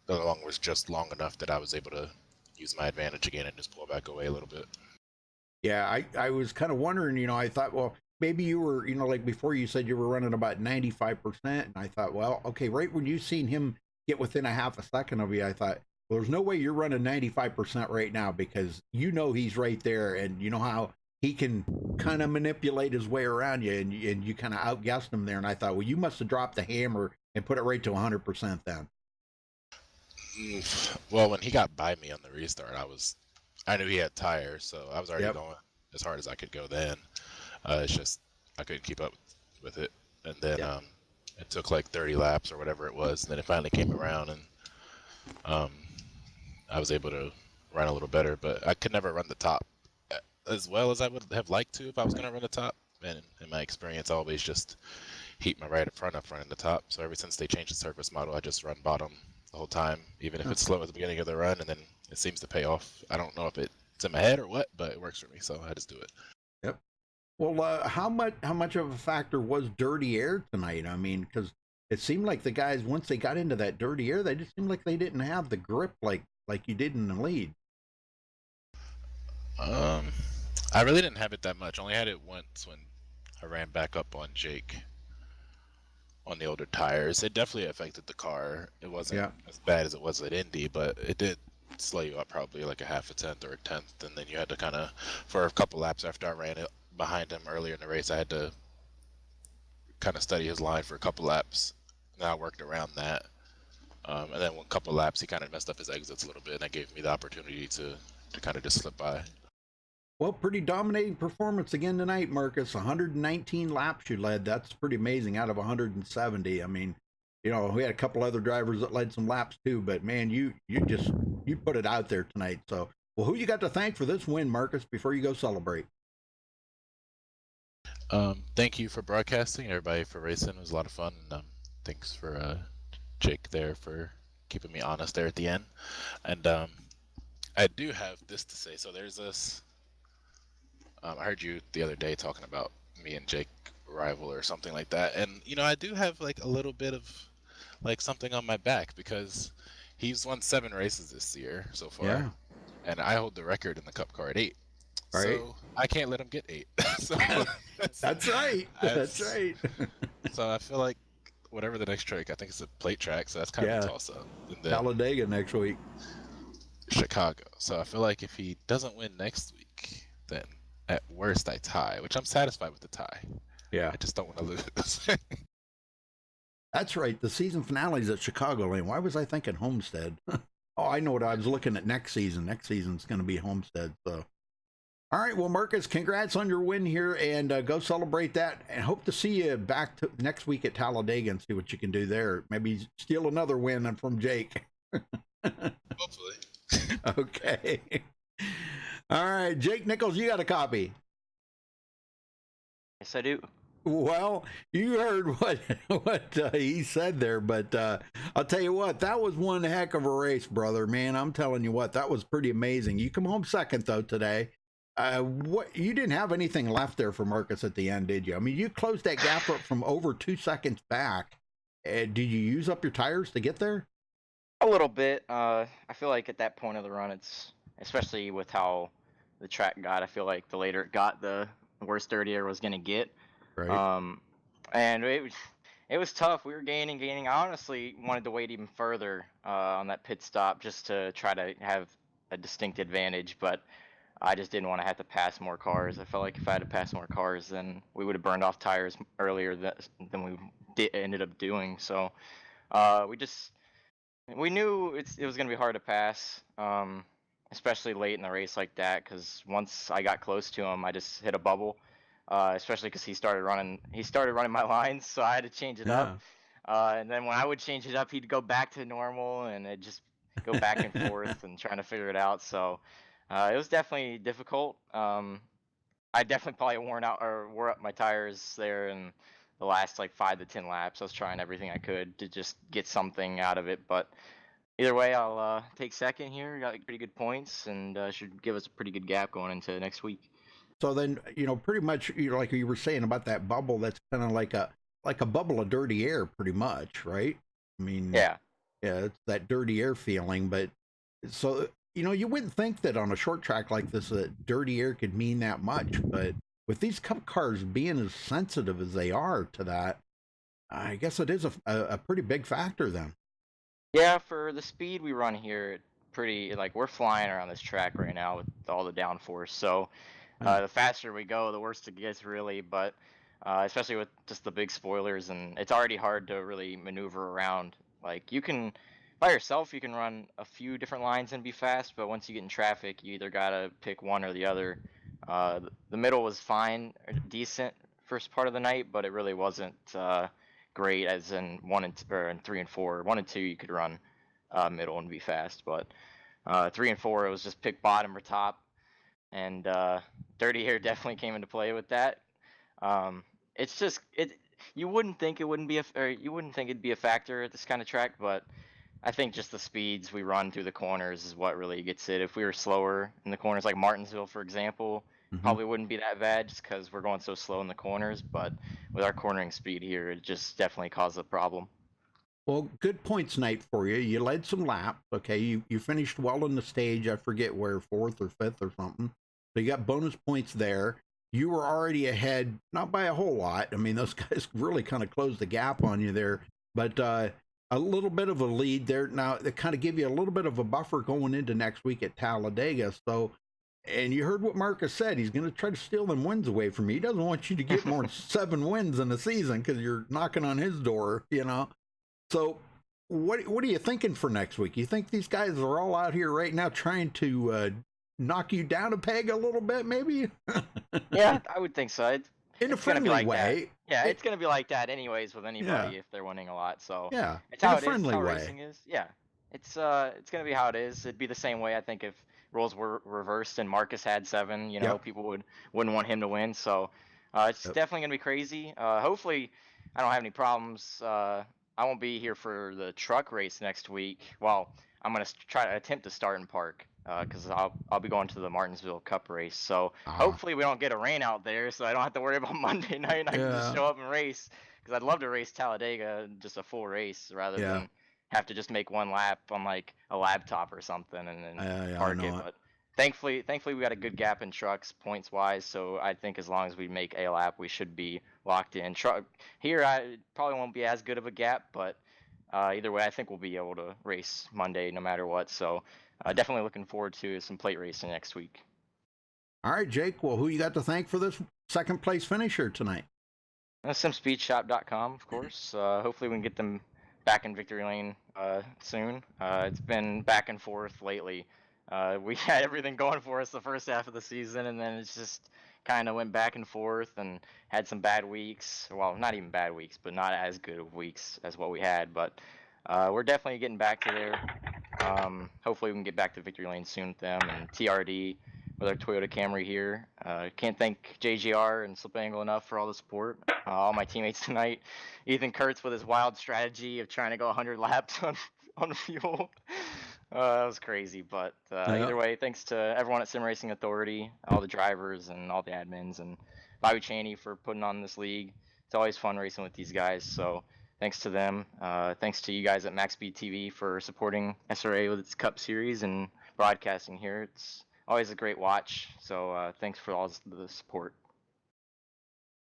the long was just long enough that I was able to use my advantage again and just pull back away a little bit. Yeah, I was kind of wondering, I thought, well, maybe you were, like before you said you were running about 95%, and I thought, well, okay, right when you seen him get within a half a second of you, I thought, well, there's no way you're running 95% right now because he's right there, and you know how he can kind of manipulate his way around you, and you kind of outguessed him there. And I thought, well, you must have dropped the hammer and put it right to 100% then. Well, when he got by me on the restart, I knew he had tires, so I was already going as hard as I could go then. It's just I couldn't keep up with it. And then it took like 30 laps or whatever it was, and then it finally came around, and I was able to run a little better, but I could never run the top as well as I would have liked to if I was going to run the top. And in my experience, I always just heat my right up front up running the top. So ever since they changed the surface model, I just run bottom the whole time, even if it's slow at the beginning of the run, and then it seems to pay off. I don't know if it's in my head or what, but it works for me, so I just do it. Yep. Well, how much of a factor was dirty air tonight? I mean, because it seemed like the guys, once they got into that dirty air, they just seemed like they didn't have the grip like you did in the lead. I really didn't have it that much. I only had it once when I ran back up on Jake on the older tires. It definitely affected the car. It wasn't as bad as it was at Indy, but it did slow you up probably like a half a tenth or a tenth. And then you had to kind of, for a couple laps after I ran it behind him earlier in the race, I had to kind of study his line for a couple laps. And I worked around that. And then a couple laps, he kind of messed up his exits a little bit, and that gave me the opportunity to kind of just slip by. Well, pretty dominating performance again tonight, Marcus. 119 laps you led. That's pretty amazing out of 170. I mean, we had a couple other drivers that led some laps too, but man, you put it out there tonight. So, well, who you got to thank for this win, Marcus, before you go celebrate? Thank you for broadcasting, everybody, for racing. It was a lot of fun. Thanks for Jake there for keeping me honest there at the end. And I do have this to say. So there's this I heard you the other day talking about me and Jake rival or something like that, and I do have like a little bit of like something on my back because he's won 7 races this year so far, Yeah. and I hold the record in the Cup car at 8. Right. So I can't let him get 8. So That's right. That's right. so I feel like whatever the next track, I think it's a plate track, so that's kind of Yeah. a toss up. And then Talladega next week. Chicago. So I feel like if he doesn't win next week, then at worst I tie, which I'm satisfied with the tie. Yeah. I just don't want to lose. That's right. The season finale's at Chicago Lane. Why was I thinking Homestead? Oh, I know what I was looking at next season. Next season's going to be Homestead. So, all right. Well, Marcus, congrats on your win here, and go celebrate that. And hope to see you back to next week at Talladega and see what you can do there. Maybe steal another win from Jake. Hopefully. Okay. All right, Jake Nichols, you got a copy. Yes, I do. Well, you heard what he said there, but I'll tell you what, that was one heck of a race, brother. Man, I'm telling you what, that was pretty amazing. You come home second though today. What you didn't have anything left there for Marcus at the end, did you? I mean, you closed that gap up from over 2 seconds back. Did you use up your tires to get there? A little bit. I feel like at that point of the run, it's especially with how the track got. I feel like the later it got, the worse dirty air was gonna get. Right. And it was tough. We were gaining. I honestly wanted to wait even further on that pit stop just to try to have a distinct advantage, but I just didn't want to have to pass more cars. I felt like if I had to pass more cars, then we would have burned off tires earlier than we ended up doing. So we knew it was gonna be hard to pass, especially late in the race like that. Because once I got close to him, I just hit a bubble. Especially because he started running my lines, so I had to change it up. And then when I would change it up, he'd go back to normal, and it just go back and forth and trying to figure it out. So it was definitely difficult. I definitely probably wore up my tires there in the last like 5 to 10 laps. I was trying everything I could to just get something out of it, but either way, I'll take second here. Got like, pretty good points, and should give us a pretty good gap going into next week. So then, pretty much, like you were saying about that bubble, that's kind of like a bubble of dirty air, pretty much, right? I mean, Yeah, it's that dirty air feeling. But so, you wouldn't think that on a short track like this, that dirty air could mean that much. But with these cup cars being as sensitive as they are to that, I guess it is a pretty big factor then. yeah. For the speed we run here, pretty like we're flying around this track right now with all the downforce. So the faster we go, the worse it gets, really. But especially with just the big spoilers, and it's already hard to really maneuver around. Like you can, by yourself, you can run a few different lines and be fast, but once you get in traffic, you either gotta pick one or the other. The middle was fine, or decent first part of the night, but it really wasn't great. As in or in 3 and 4, 1 and 2 you could run middle and be fast, but 3 and 4 it was just pick bottom or top. And dirty air definitely came into play with that. It's just you wouldn't think you wouldn't think it'd be a factor at this kind of track, but I think just the speeds we run through the corners is what really gets it. If we were slower in the corners, like Martinsville, for example, probably wouldn't be that bad just because we're going so slow in the corners. But with our cornering speed here, it just definitely caused a problem. Well, good points night for you. You led some laps. Okay, you finished well in the stage. I forget where, 4th or 5th or something. So you got bonus points there. You were already ahead, not by a whole lot. I mean, those guys really kind of closed the gap on you there, but a little bit of a lead there. Now, they kind of give you a little bit of a buffer going into next week at Talladega. So, and you heard what Marcus said. He's going to try to steal them wins away from you. He doesn't want you to get more than 7 wins in the season because you're knocking on his door, So, what are you thinking for next week? You think these guys are all out here right now trying to knock you down a peg a little bit, maybe? Yeah, I would think so. In a friendly like way. That. Yeah, it's gonna be like that anyways with anybody if they're winning a lot. So yeah, it's in how a it is. friendly It's how way. racing is. Yeah, it's gonna be how it is. It'd be the same way I think if roles were reversed and Marcus had 7. Yep. People wouldn't want him to win. So it's definitely gonna be crazy. Hopefully, I don't have any problems. I won't be here for the truck race next week. Well, I'm gonna try to attempt to start in park because I'll be going to the Martinsville Cup race. So Ah, hopefully we don't get a rain out there, so I don't have to worry about Monday night and I can just yeah, show up and race. Because I'd love to race Talladega, just a full race, rather yeah, than have to just make one lap on like a laptop or something and then yeah, I park it. know it. But thankfully we got a good gap in trucks points wise. So I think as long as we make a lap, we should be locked in. Truck here, I probably won't be as good of a gap, but either way, I think we'll be able to race Monday no matter what. So definitely looking forward to some plate racing next week. All right, Jake. Well, who you got to thank for this second place finisher tonight? SimSpeedShop.com, of course. Hopefully we can get them back in victory lane soon. It's been back and forth lately. We had everything going for us the first half of the season, and then it's just kind of went back and forth and had some bad weeks. Well, not even bad weeks, but not as good of weeks as what we had. But we're definitely getting back to there. Hopefully we can get back to victory lane soon with them and TRD with our Toyota Camry here. Can't thank JGR and Slip Angle enough for all the support. All my teammates tonight. Ethan Kurtz with his wild strategy of trying to go 100 laps on fuel. That was crazy, but Yeah. either way, thanks to everyone at Sim Racing Authority, all the drivers and all the admins, and Bobby Cheney for putting on this league. It's always fun racing with these guys, so thanks to them. Thanks to you guys at MaxSpeedTV for supporting SRA with its Cup Series and broadcasting here. It's always a great watch, so thanks for all the support.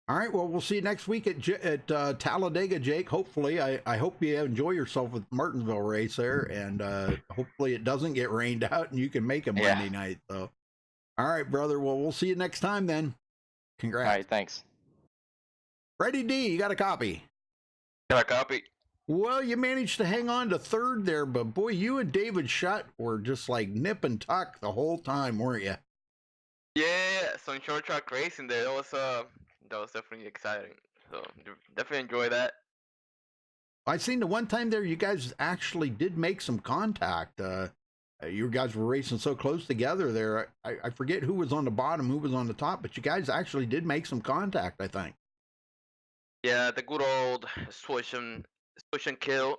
All right. Well, we'll see you next week at Talladega, Jake. Hopefully, I hope you enjoy yourself with Martinsville race there, and hopefully it doesn't get rained out and you can make it Monday night. So, all right, brother. Well, we'll see you next time then. Congrats. All right, thanks. Freddie D, you got a copy? Got a copy. Well, you managed to hang on to third there, but boy, you and David Shutt were just like nip and tuck the whole time, weren't you? Yeah, some short track racing there. That was definitely exciting. So definitely enjoy that. I seen the one time there you guys actually did make some contact. You guys were racing so close together there. I forget who was on the bottom, who was on the top, but you guys actually did make some contact, I think. Yeah, the good old switch and kill.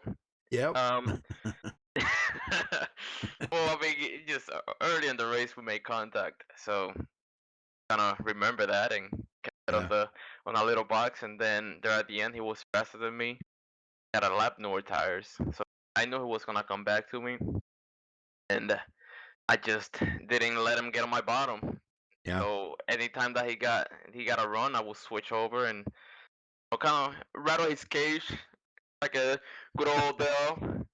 Yep. Well, I mean, just early in the race we made contact, so kind of remember that and kept it on a little box. And then there at the end, he was faster than me. He had a lap newer tires, so I knew he was gonna come back to me, and I just didn't let him get on my bottom. Yeah. So anytime that he got a run, I would switch over and kind of rattle his cage like a good old bell.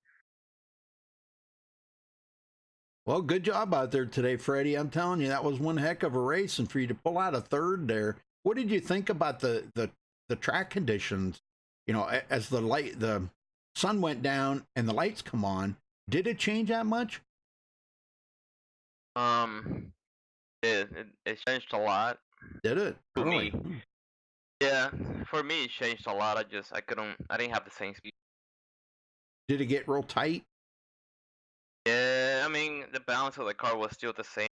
Well, good job out there today, Freddie. I'm telling you, that was one heck of a race, and for you to pull out a third there. What did you think about the track conditions? You know, as the sun went down and the lights come on, did it change that much? It changed a lot. Did it? To Really? me. Yeah, for me it changed a lot. I didn't have the same speed. Did it get real tight? Yeah, I mean the balance of the car was still the same.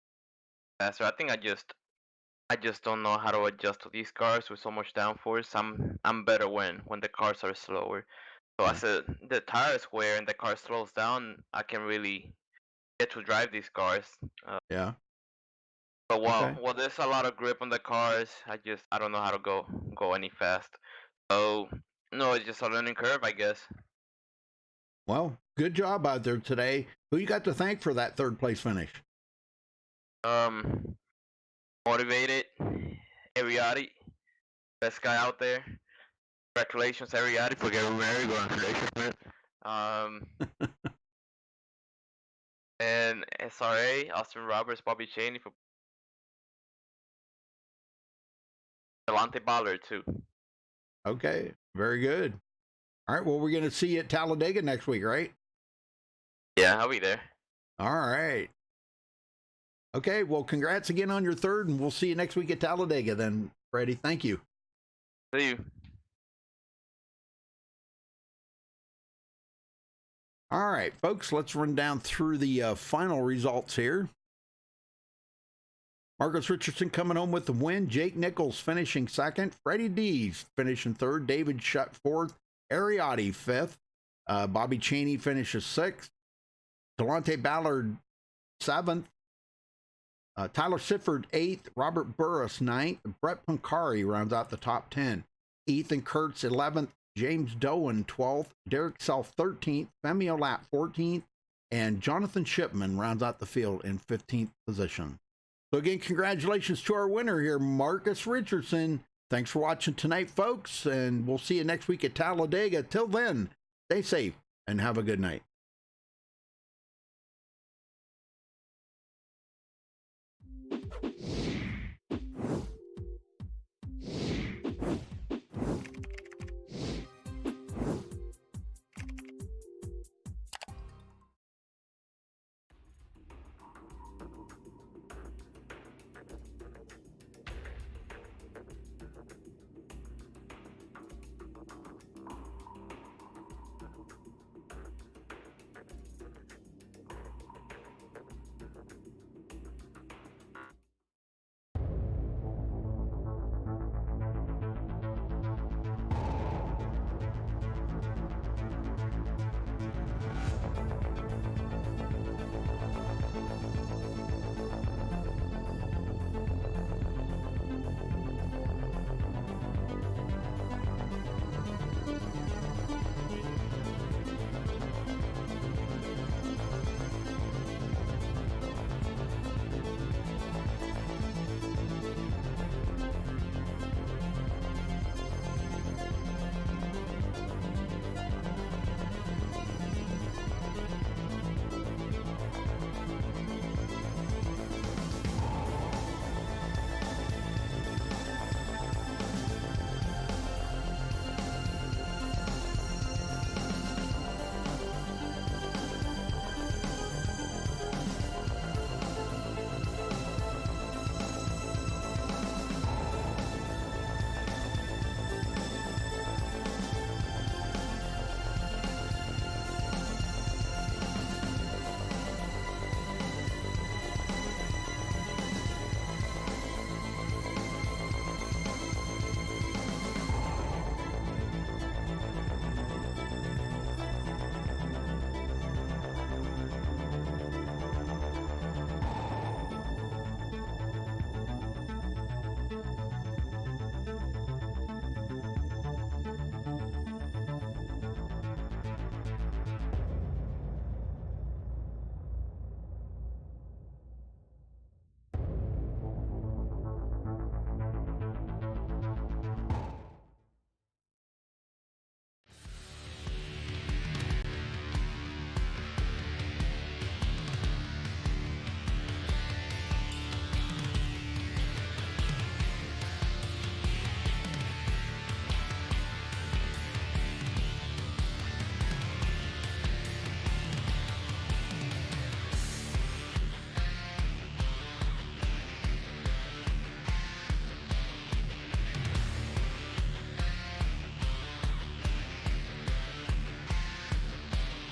So I think I just don't know how to adjust to these cars with so much downforce. I'm better when the cars are slower. So as the tires wear and the car slows down, I can really get to drive these cars. Yeah. But while there's a lot of grip on the cars, I don't know how to go any fast. So no, it's just a learning curve, I guess. Well, good job out there today. Who you got to thank for that third place finish? Motivated, Ariati, best guy out there. Congratulations, Ariati, for getting married. Congratulations, man. And SRA, Austin Roberts, Bobby Cheney for Delonte Ballard too. Okay, very good. All right, well, we're going to see you at Talladega next week, right? Yeah, I'll be there. All right. Okay, well, congrats again on your third, and we'll see you next week at Talladega then, Freddie. Thank you. See you. All right, folks, let's run down through the final results here. Marcus Richardson coming home with the win. Jake Nichols finishing second. Freddie Dees finishing third. David Shutt fourth. Ariati fifth. Bobby Cheney finishes sixth. Delonte Ballard seventh. Tyler Sifford, 8th. Robert Burris, 9th. Brett Pancari rounds out the top 10. Ethan Kurtz, 11th. James Doan, 12th. Derek Self, 13th. Femi Olat, 14th. And Jonathan Shipman rounds out the field in 15th position. So again, congratulations to our winner here, Marcus Richardson. Thanks for watching tonight, folks, and we'll see you next week at Talladega. Till then, stay safe and have a good night.